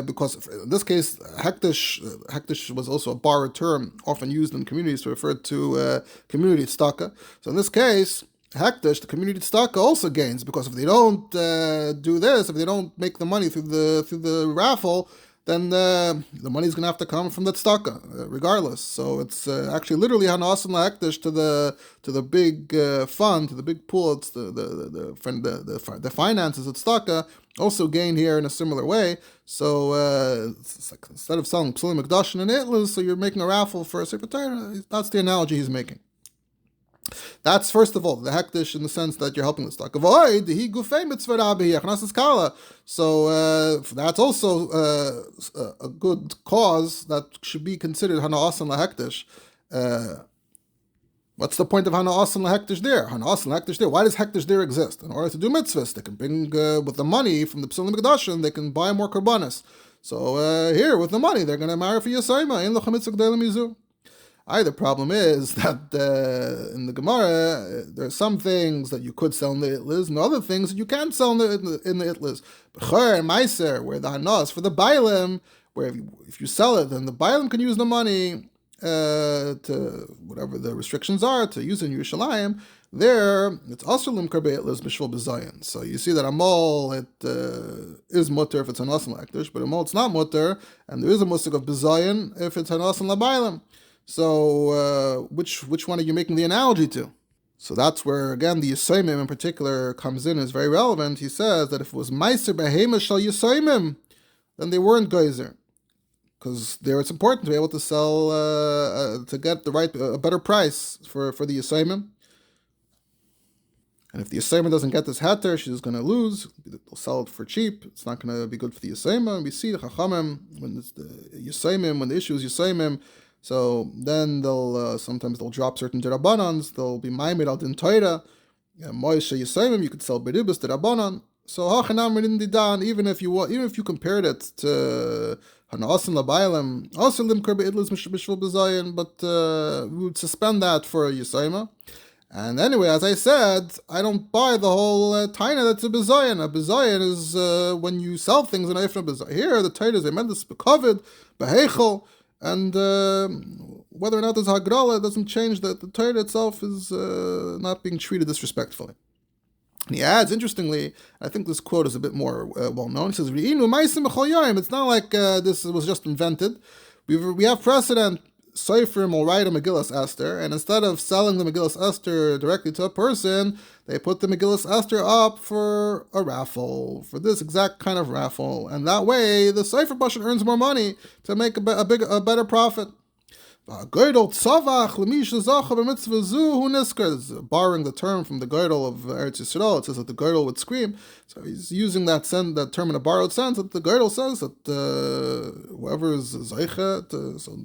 Because in this case, hekdesh was also a borrowed term, often used in communities to refer to community tzedakah. So in this case, hekdesh, the community tzedakah, also gains, because if they don't do this, if they don't make the money through the raffle, then the money is going to have to come from the tzedakah, regardless. So it's actually literally hana'asan lahekdesh to the big fund, to the big pool. It's the finances of tzedakah also gain here in a similar way. So it's like instead of selling psulim mikdashin and itlas, so you're making a raffle for a Sefer Torah. That's the analogy he's making. That's first of all the hekdesh in the sense that you're helping the stock. So that's also a good cause that should be considered hana'asan lahekdesh. What's the point of hana'asan lahekdesh there? Hana'asan lahekdesh there. Why does hekdesh there exist? In order to do mitzvahs, they can bring with the money from the psulim mikdashim, they can buy more karbanis. So here with the money, they're going to marry for yisayma in the mitzvah g'dei mizu. The problem is that in the Gemara, there are some things that you could sell in the itliz, and other things that you can't sell in the itliz. B'chor and meiser, where the hana is for the bailim, where if you sell it, then the bailim can use the money to whatever the restrictions are to use in Yerushalayim. there it's also limkar be'itlas b'shvil b'zayin. So you see that amol is mutter if it's an asan lakdish, but amol it's not mutter, and there is a musik of b'zayin if it's an asan labaylam. So which one are you making the analogy to? So that's where, again, the Yisayimim in particular comes in, is very relevant. He says that if it was Meiser Behema Shal Yisayimim, then they weren't Geyser. Because there it's important to be able to sell, to get a better price for the Yisayimim. And if the Yisayimim doesn't get this heter, she's going to lose. They'll sell it for cheap. It's not going to be good for the Yisayimim. We see the Chachamim, when it's the Yisayimim, when the issue is Yisayimim, so then they'll sometimes they'll drop certain derabanans. They'll be maimed al din Torah. Moishe Yisayimim, you could sell beribus derabanan. So hachanam ridin didan. Even if you compared it to hanasan labaylam, also limkar beidlas mishvul b'zayin, but we would suspend that for a Yisayimah. And anyway, as I said, I don't buy the whole taina that's a bezayin. A bezayin is when you sell things in a bezayin. Here, the taina is a mendes bekovid, behechel. And whether or not there's hagrala, it doesn't change that the Torah itself is not being treated disrespectfully. And he adds, interestingly, I think this quote is a bit more well-known. He says, it's not like this was just invented. We have precedent. Seifrim will write a Megillas Esther, and instead of selling the Megillas Esther directly to a person, they put the Megillas Esther up for a raffle, for this exact kind of raffle, and that way the Sefer Pashat earns more money to make a better profit. Borrowing the term from the Girdle of Eretz Yisrael, it says that the Girdle would scream. So he's using that term in a borrowed sense, that the Girdle says that whoever is Zeicha, so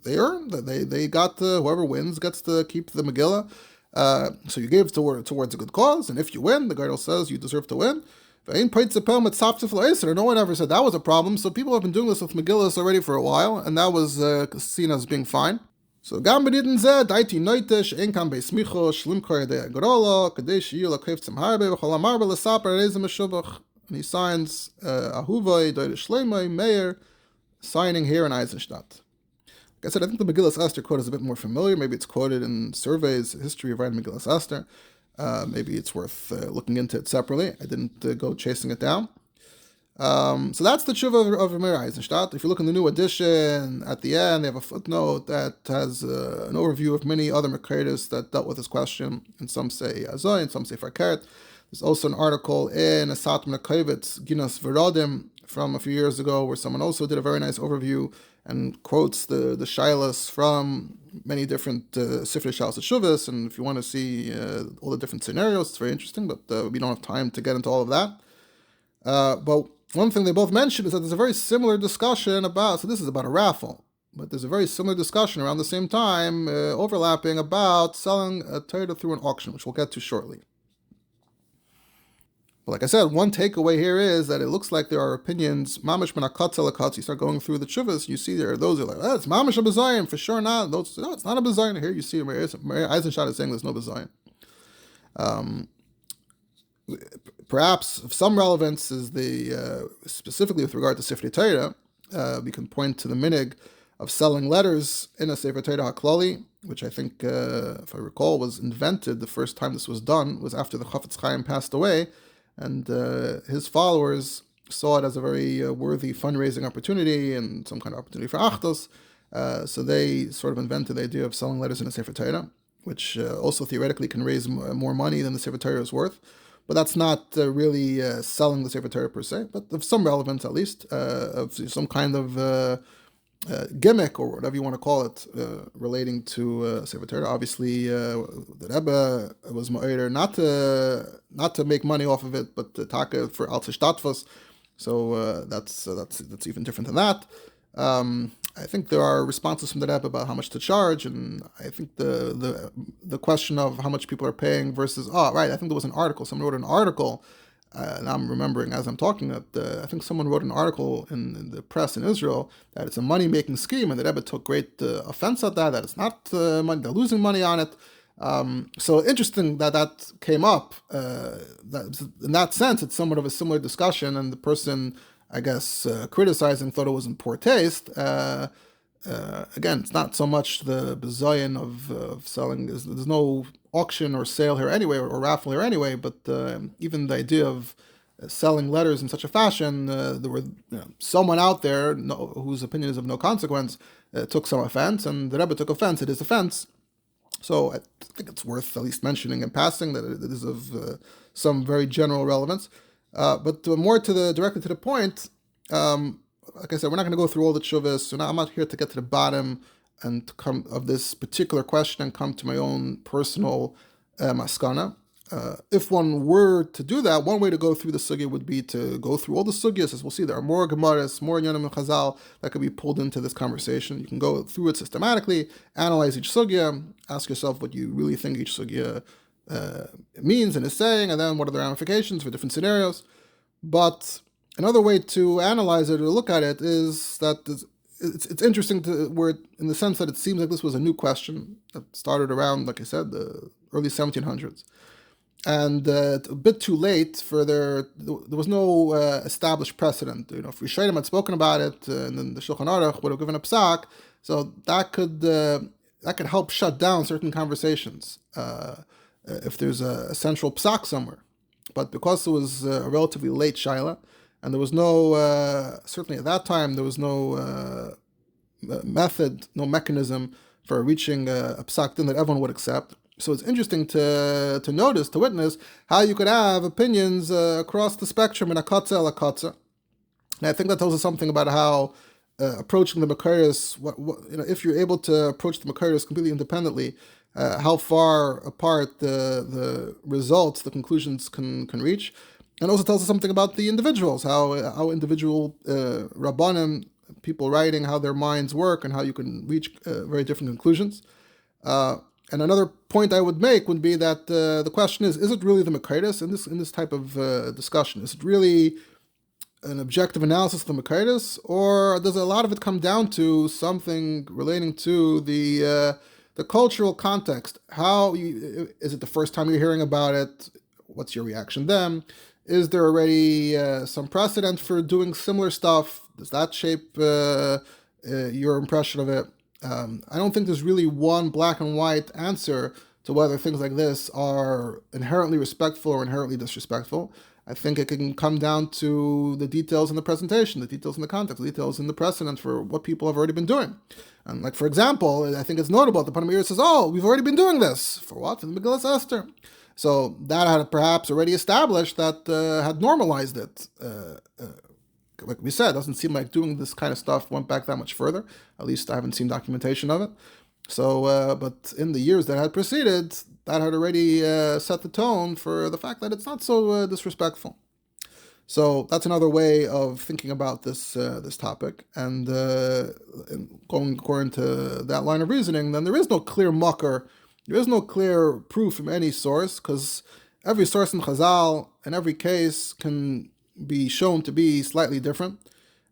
they earn, they got whoever wins gets to keep the Megillah. So you gave towards a good cause, and if you win, the Girdle says you deserve to win. No one ever said that was a problem, so people have been doing this with Megillas already for a while, and that was seen as being fine. So and he signs Ahuvai, Deire Shleimai, Meir, signing here in Eisenstadt. Like I said, I think the Megillas Esther quote is a bit more familiar. Maybe it's quoted in Survey's History of Writing Megillas Esther. Maybe it's worth looking into it separately. I didn't go chasing it down. So that's the tshuva of Meir Eisenstadt. If you look in the new edition, at the end, they have a footnote that has an overview of many other Mekaydos that dealt with this question. And some say Azoy, and some say Farkeret. There's also an article in Asat Menakevitz, Ginas Veradim, from a few years ago, where someone also did a very nice overview and quotes the Shilas from many different Sifrei Shalos Shuvas. And if you want to see all the different scenarios, it's very interesting, but we don't have time to get into all of that. But one thing they both mentioned is that there's a very similar discussion so this is about a raffle, but there's a very similar discussion around the same time, overlapping, about selling a Torah through an auction, which we'll get to shortly. But like I said, one takeaway here is that it looks like there are opinions, mamish menakatz elakatz. You start going through the tshuvas, you see there are those who are like, it's mamish a bezayin, for sure not. Those, no, it's not a bezayin. Here you see Meir Eisenstadt is saying there's no bezayin. Perhaps of some relevance is specifically with regard to Sifrei Torah, we can point to the minig of selling letters in a Sefer Torah HaKlali, which I think, if I recall, was invented. The first time this was done was after the Chafetz Chaim passed away, and his followers saw it as a very worthy fundraising opportunity and some kind of opportunity for Achdos. So they sort of invented the idea of selling letters in a Sefer Torah, which also theoretically can raise more money than the Sefer Torah is worth. But that's not really selling the Sefer Torah per se, but of some relevance at least, of some kind of gimmick or whatever you want to call it, relating to Sefer Torah. Obviously, the Rebbe was ma'ater not to make money off of it, but to taka for al tishtatvos. So that's even different than that. I think there are responses from the Rebbe about how much to charge, and I think the question of how much people are paying versus I think there was an article. Someone wrote an article. And I'm remembering as I'm talking that I think someone wrote an article in the press in Israel that it's a money-making scheme, and the Rebbe took great offense at that it's not money, they're losing money on it. So interesting that came up. That in that sense, it's somewhat of a similar discussion, and the person, I guess, criticizing thought it was in poor taste. Again, it's not so much the bezayin of selling. There's no auction or sale here anyway, or raffle here anyway, but even the idea of selling letters in such a fashion, there were someone out there whose opinion is of no consequence took some offense, and the Rebbe took offense at his offense. So I think it's worth at least mentioning in passing that it is of some very general relevance. But more directly to the point, like I said, we're not going to go through all the tshuvas, so now I'm not here to get to the bottom and to come of this particular question and come to my own personal maskana. If one were to do that, one way to go through the sugya would be to go through all the sugyas. As we'll see, there are more gemaras, more inyanim and chazal that could be pulled into this conversation. You can go through it systematically, analyze each sugya, ask yourself what you really think each sugya means and is saying, and then what are the ramifications for different scenarios. But another way to analyze it or look at it is that it's interesting in the sense that it seems like this was a new question that started around, like I said, the early 1700s. And a bit too late for there was no established precedent. If Rishonim had spoken about it, and then the Shulchan Aruch would have given a psak, so that could help shut down certain conversations if there's a central psak somewhere. But because it was a relatively late shaila, and there was no, certainly at that time, there was no method, no mechanism for reaching a psak din that everyone would accept. So it's interesting to witness how you could have opinions across the spectrum in a katza el katza. And I think that tells us something about how approaching the Makairis, if you're able to approach the Makairis completely independently, how far apart the results, the conclusions can reach. And also tells us something about the individuals, how individual Rabbanim, people writing, how their minds work, and how you can reach very different conclusions. And another point I would make would be that the question is it really the Makaitis in this type of discussion? Is it really an objective analysis of the Makaitis, or does a lot of it come down to something relating to the cultural context? Is it the first time you're hearing about it? What's your reaction then? Is there already some precedent for doing similar stuff? Does that shape your impression of it? I don't think there's really one black and white answer to whether things like this are inherently respectful or inherently disrespectful. I think it can come down to the details in the presentation, the details in the context, the details in the precedent for what people have already been doing. And like, for example, I think it's notable that the Panamir says, we've already been doing this. For what? For the Megillas Esther. So that had perhaps already established that, had normalized it. Like we said, it doesn't seem like doing this kind of stuff went back that much further. At least I haven't seen documentation of it. So, but in the years that had preceded, that had already set the tone for the fact that it's not so disrespectful. So that's another way of thinking about this topic. And going according to that line of reasoning, then there is no clear mucker. There is no clear proof from any source, because every source in Chazal, in every case, can be shown to be slightly different,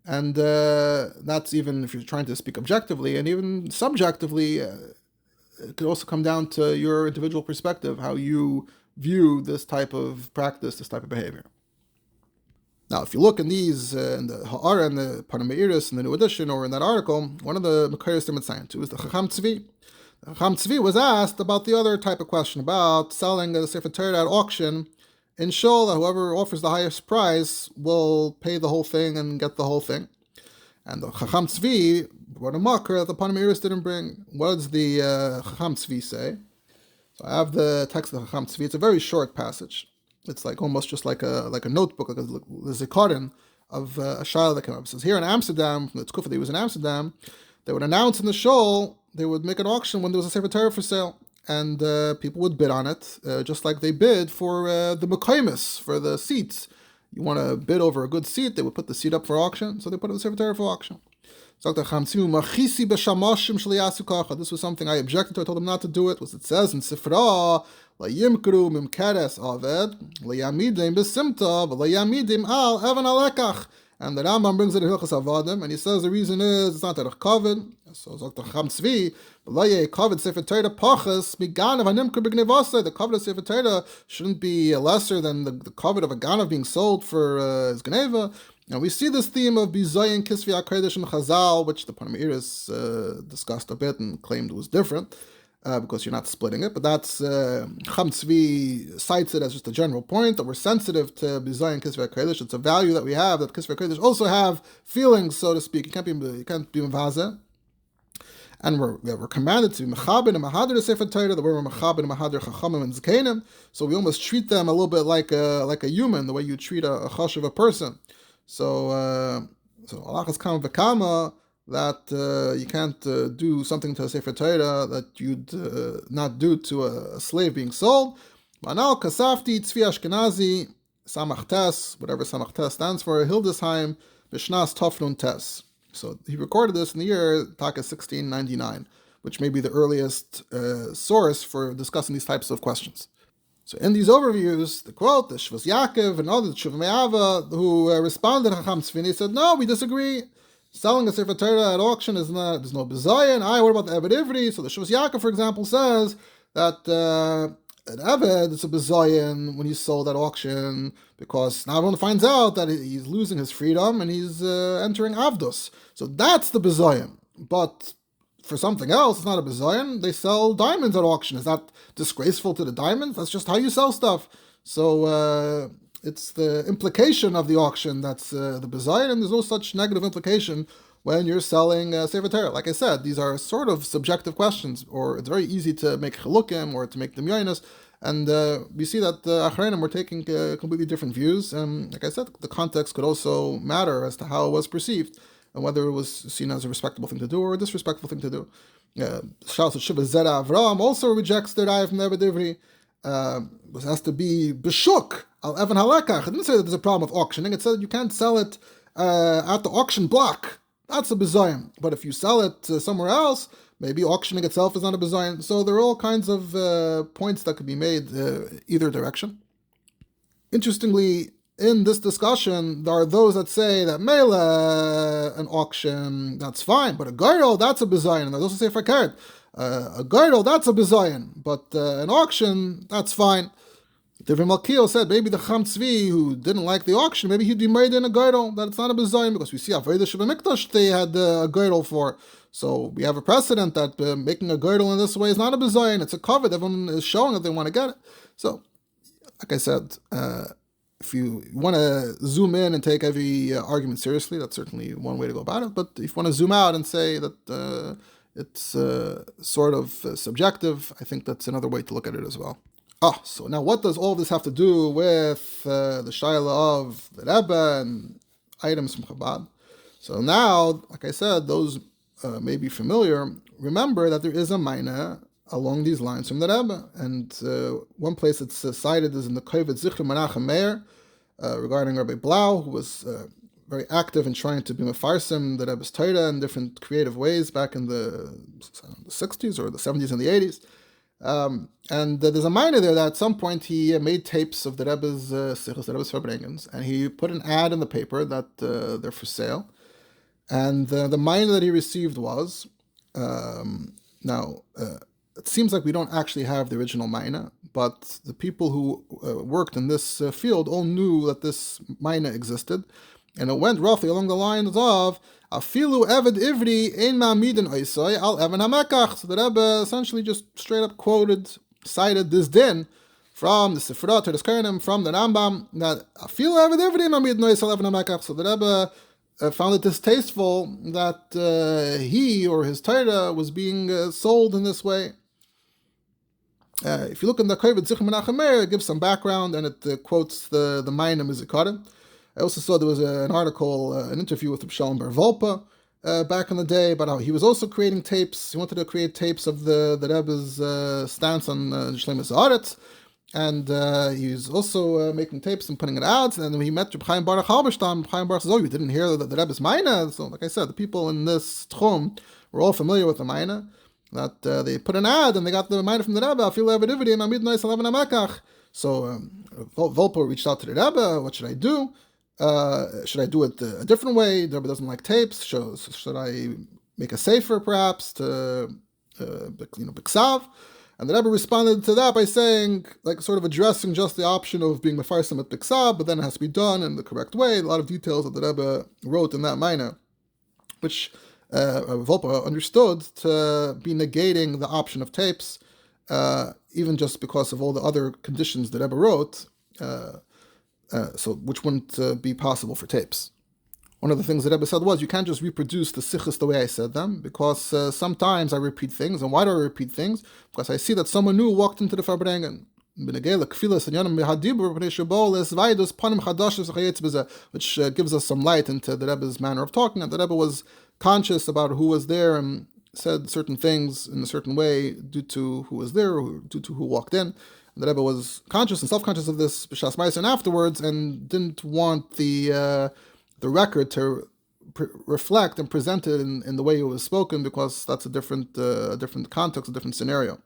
and that's even if you're trying to speak objectively, and even subjectively, it could also come down to your individual perspective, how you view this type of practice, this type of behavior. Now, if you look in these, in the Ha'ara and the Panameiris, in the New Edition, or in that article, one of the Makairis they're saying too is the Chacham Tzvi. The Chacham Tzvi was asked about the other type of question, about selling a Sefer Torah at auction, in Shul, whoever offers the highest price will pay the whole thing and get the whole thing. And the Chacham Tzvi brought a makar that the Panameiris didn't bring. What does the Chacham Tzvi say? So I have the text of the Chacham Tzvi. It's a very short passage. It's like almost just like a notebook, like a zikaron of a shayla that came up. It says here in Amsterdam, from the Tkufah that he was in Amsterdam, they would announce in the Shul, they would make an auction when there was a Sefer Torah for sale. And people would bid on it, just like they bid for the mekaymis, for the seats. You want to bid over a good seat, they would put the seat up for auction, so they put it in the Sefer Torah for auction. This was something I objected to. I told them not to do it. What it says in Sifra, layimkru mimkeres aved, layamidim besimta, layamidim al evan alekach. And the Rambam brings it in Hilchas Avadim, and he says the reason is it's not that Kavod. So Dr. Chacham Tzvi, Kavod Sefer Torah pachas miganav hanimker b'gnevasei. The Kavod of Sefer Torah shouldn't be lesser than the Kavod of a ganav being sold for his gneva. And we see this theme of bizayin kisvi hakodesh and Chazal, which the Panameiris discussed a bit and claimed was different. because you're not splitting it. But that's Cham Tzvi cites it as just a general point that we're sensitive to Bizayin Kisvei Kodesh. It's a value that we have, that Kisvei Kodesh also have feelings, so to speak. You can't be Mevazeh. And we're commanded to be mechaber and mahader the Sefer Torah. The word mechaber and mahader chachamim and zkenim. So we almost treat them a little bit like a human, the way you treat a chashuv, a person. So halachas kama v'kama that you can't do something to a Sefer Torah that you'd not do to a slave being sold. Manal kasafti tzvi Ashkenazi samach tes, whatever samach tes stands for, Hildesheim b'shnas tofnun tes. So he recorded this in the year Taka 1699, which may be the earliest source for discussing these types of questions. So in these overviews, the quote, the Shvus Yaakov and others, Tshuva Me'ava, who responded to Chacham Tzvi, said, no, we disagree. Selling a Sefer Torah at auction is not, there's no bezayin. What about the Eved Ivri? So the Shvus Yaakov, for example, says that an Eved is a bezayin when he's sold at auction, because now everyone finds out that he's losing his freedom and he's entering Avdus. So that's the bezayin. But for something else, it's not a bezayin. They sell diamonds at auction. Is that disgraceful to the diamonds? That's just how you sell stuff. So it's the implication of the auction that's the bezayin, and there's no such negative implication when you're selling Sefer Torah. Like I said, these are sort of subjective questions, or it's very easy to make chilukim or to make them yoinas. And we see that Achreinim were taking completely different views. And like I said, the context could also matter as to how it was perceived, and whether it was seen as a respectable thing to do or a disrespectful thing to do. Shalos Shiva Zera Avram also rejects the Raya from the Eved Ivri. It has to be B'shuk, Al Evan Halekach. It didn't say that there's a problem with auctioning. It said you can't sell it at the auction block. That's a bezayin. But if you sell it somewhere else, maybe auctioning itself is not a bezayin. So there are all kinds of points that could be made either direction. Interestingly, in this discussion, there are those that say that mele, an auction, that's fine, but a girdle, that's a bezayin. And there's also say fakert, a girdle, that's a bezayin, but an auction, that's fine. Divin Malkio said maybe the Cham Tzvi, who didn't like the auction, maybe he'd be made in a girdle, that it's not a bezayin, because we see Avodah Shebamikdash they had a girdle for. So we have a precedent that making a girdle in this way is not a bezayin, it's a covet. Everyone is showing that they want to get it. So, like I said, if you want to zoom in and take every argument seriously, that's certainly one way to go about it. But if you want to zoom out and say that it's sort of subjective, I think that's another way to look at it as well. So now what does all this have to do with the Shaila of the Rebbe and items from Chabad? So now, like I said, those may be familiar. Remember that there is a Maina along these lines from the Rebbe, and one place it's cited is in the Kovet Zichron Menachem Meir regarding Rabbi Blau, who was very active in trying to be mefarsim the Rebbe's Torah in different creative ways back in the 60s or the 70s and the 80s. And there's a minor there that at some point he made tapes of the Rebbe's Sichos, the Rebbe's Farbrengens, and he put an ad in the paper that they're for sale. And the minor that he received was, it seems like we don't actually have the original Maina, but the people who worked in this field all knew that this Maina existed, and it went roughly along the lines of Afilu Eved Ivri Ein Ma'amidin Oisoi Al Evan HaMekach. So the Rebbe essentially just straight up cited this din from the Sifrot or the Skarnim, from the Rambam, that Afilu Eved Ivri Ein Ma'amidin Oisoi Al Evan HaMekach. So the Rebbe found it distasteful that he or his Torah was being sold in this way. If you look in the Kovet Zichron Menachem Meir, it gives some background and it quotes the Mainim Mizikarim. I also saw there was an article, an interview with Shalom Bar Volpa back in the day about how he was also creating tapes. He wanted to create tapes of the Rebbe's stance on Shleimus Haaretz, and he was also making tapes and putting in ads. And then he met Reb Chaim Baruch Halberstam. Chaim Baruch says, "Oh, you didn't hear the Rebbe's Maina?" So, like I said, the people in this tchum were all familiar with the Maina. That they put an ad and they got the Maina from the Rebbe. Afilu Eved Ivri Ein Ma'amidin Oisoi Al Evan HaMekach. So Volpo reached out to the Rebbe. What should I do? Should I do it a different way? The Rebbe doesn't like tapes. Should I make a safer, perhaps, to Biksav? And the Rebbe responded to that by saying, like, sort of addressing just the option of being mefarsim at Biksav, but then it has to be done in the correct way. A lot of details that the Rebbe wrote in that Maina, which Volpa understood to be negating the option of tapes, even just because of all the other conditions that Rebbe wrote, so which wouldn't be possible for tapes. One of the things that Rebbe said was, you can't just reproduce the sichos the way I said them, because sometimes I repeat things. And why do I repeat things? Because I see that someone new walked into the Farbrengen, which gives us some light into the Rebbe's manner of talking, and the Rebbe was conscious about who was there and said certain things in a certain way due to who was there, or due to who walked in. And the Rebbe was conscious and self-conscious of this b'shas ma'aser and afterwards, and didn't want the record to reflect and present it in the way it was spoken, because that's a different context, a different scenario.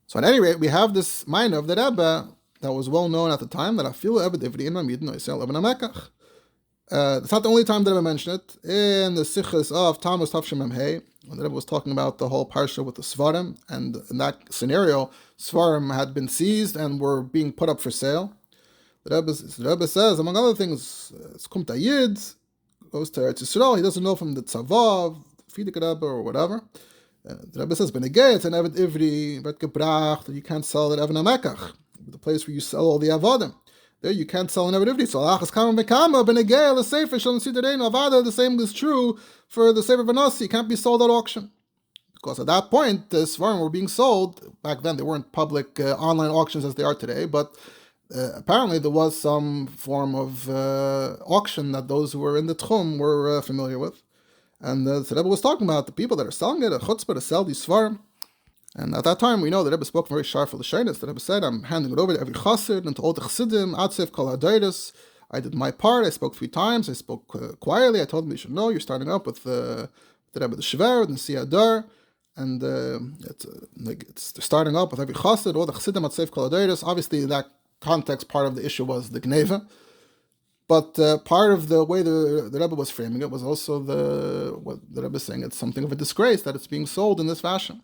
So at any rate, we have this mind of the Rebbe that was well known at the time, that afilu eved ivri in amid noisel even amekach. It's not the only time that Rebbe mentioned it. In the sichos of Tammuz Tafshin Mem Hey, when the Rebbe was talking about the whole parsha with the Svarim, and in that scenario, Svarim had been seized and were being put up for sale. The Rebbe says, among other things, it's Kumt Yid, goes to Eretz Yisrael, he doesn't know from the Tzavav, Fidik Rebbe, or whatever. The Rebbe says, Benegay, it's an Eved Ivri, Bet Gebracht, that you can't sell it Even HaMekach, the place where you sell all the Avodim. There you can't sell an Eved Ivri. So Achas Kama Mekama, Benegay, the Sefer, Shalom Sidarein, Avada, the same is true for the Sefer Vanasi, it can't be sold at auction. Because at that point, the Svarim were being sold. Back then, they weren't public online auctions as they are today, but apparently there was some form of auction that those who were in the Tchum were familiar with. And the Rebbe was talking about the people that are selling it, a chutzpah to sell these Svarim. And at that time, we know that Rebbe spoke very sharp for the Shainis. The Rebbe said, I'm handing it over to every chassid and to all the chassidim, atzef kol hadairis. I did my part, I spoke 3 times, I spoke quietly, I told them you should know, you're starting up with the Rebbe the Shever, the Siyadar, and it's starting up with every chassid, all the chassidim, atzef kol hadairis. Obviously, in that context, part of the issue was the Gneva. But part of the way the Rebbe was framing it was also what the Rebbe is saying, it's something of a disgrace that it's being sold in this fashion.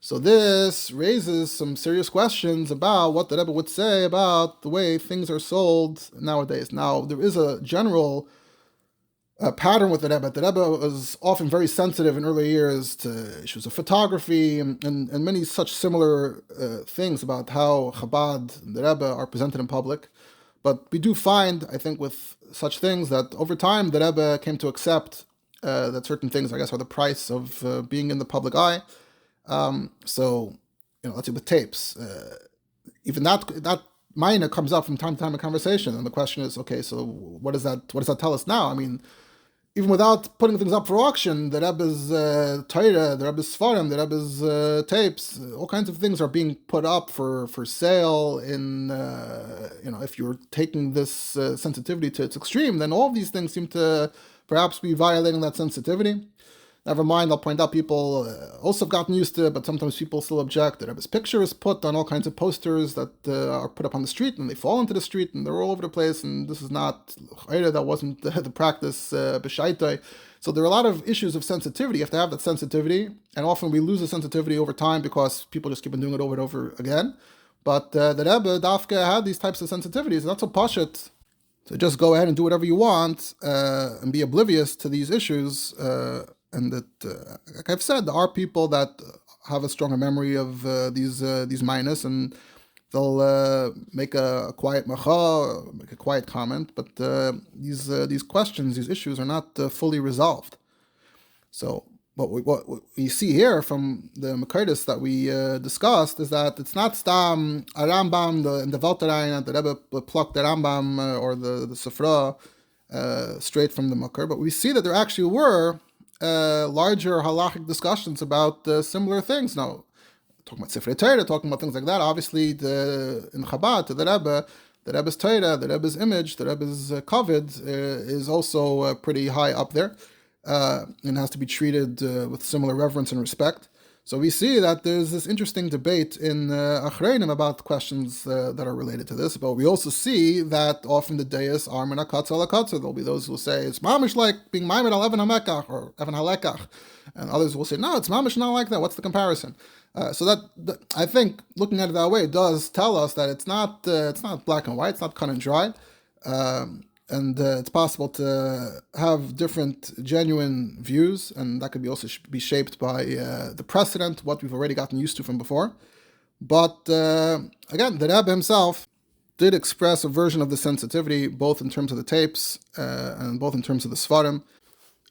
So this raises some serious questions about what the Rebbe would say about the way things are sold nowadays. Now, there is a general pattern with the Rebbe. The Rebbe was often very sensitive in early years to issues of photography and many such similar things about how Chabad and the Rebbe are presented in public. But we do find, I think, with such things that over time the Rebbe came to accept that certain things, I guess, are the price of being in the public eye. So, let's say with tapes, even that minor comes up from time to time in conversation, and the question is, okay, so what does that tell us now? I mean, even without putting things up for auction, the Rebbe's Torah, the Rebbe's Svarim, the Rebbe's tapes, all kinds of things are being put up for sale. In if you're taking this sensitivity to its extreme, then all of these things seem to perhaps be violating that sensitivity. Never mind, I'll point out people also have gotten used to it, but sometimes people still object. The Rebbe's picture is put on all kinds of posters that are put up on the street, and they fall into the street, and they're all over the place, and this is not, that wasn't the practice, b'shaitai. So there are a lot of issues of sensitivity. You have to have that sensitivity, and often we lose the sensitivity over time because people just keep on doing it over and over again. But the Rebbe, Dafka, had these types of sensitivities. Not so pashut to just go ahead and do whatever you want and be oblivious to these issues. And that, like I've said, there are people that have a stronger memory of these minus, and they'll make a quiet macha, make a quiet comment. But these questions, these issues, are not fully resolved. So what we see here from the Makaitis that we discussed is that it's not stam a Rambam in the Valterain, and the Rebbe plucked the Rambam or the Sifra straight from the Makar, but we see that there actually were larger halachic discussions about similar things. Now, talking about Sifrei Torah, talking about things like that, obviously in Chabad, to the Rebbe's Torah, the Rebbe's image, the Rebbe's kavod is also pretty high up there, and has to be treated with similar reverence and respect. So we see that there's this interesting debate in Achreinim about questions that are related to this, but we also see that often the dayas are min hakatza al hakatza. There'll be those who will say it's mamish like being maimed al even hamekach or even halekach, and others will say no, it's mamish not like that. What's the comparison? So that I think looking at it that way does tell us that it's not black and white, it's not cut and dried. and it's possible to have different genuine views, and that could be also be shaped by the precedent, what we've already gotten used to from before. But again, the Rebbe himself did express a version of the sensitivity, both in terms of the tapes and both in terms of the Svarim.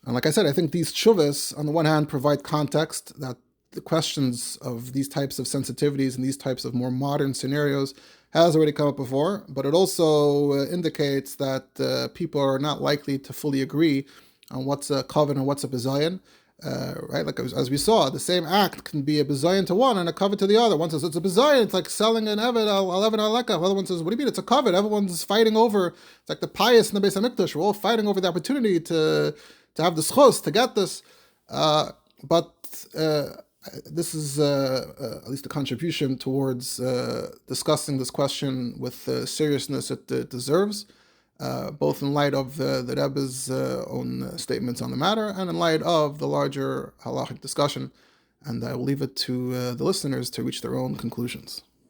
And like I said, I think these tshuvas, on the one hand, provide context that the questions of these types of sensitivities and these types of more modern scenarios has already come up before, but it also indicates that people are not likely to fully agree on what's a covet and what's a bezayin. Right, like as we saw, the same act can be a bezayin to one and a covet to the other. One says it's a bezayin, it's like selling an eved al eved aleka. The other one says, what do you mean it's a covet? Everyone's fighting over. It's like the pious in the Beis Hamikdash. We're all fighting over the opportunity to have the schos, to get this. But this is at least a contribution towards discussing this question with the seriousness it deserves, both in light of the Rebbe's own statements on the matter and in light of the larger halachic discussion. And I will leave it to the listeners to reach their own conclusions.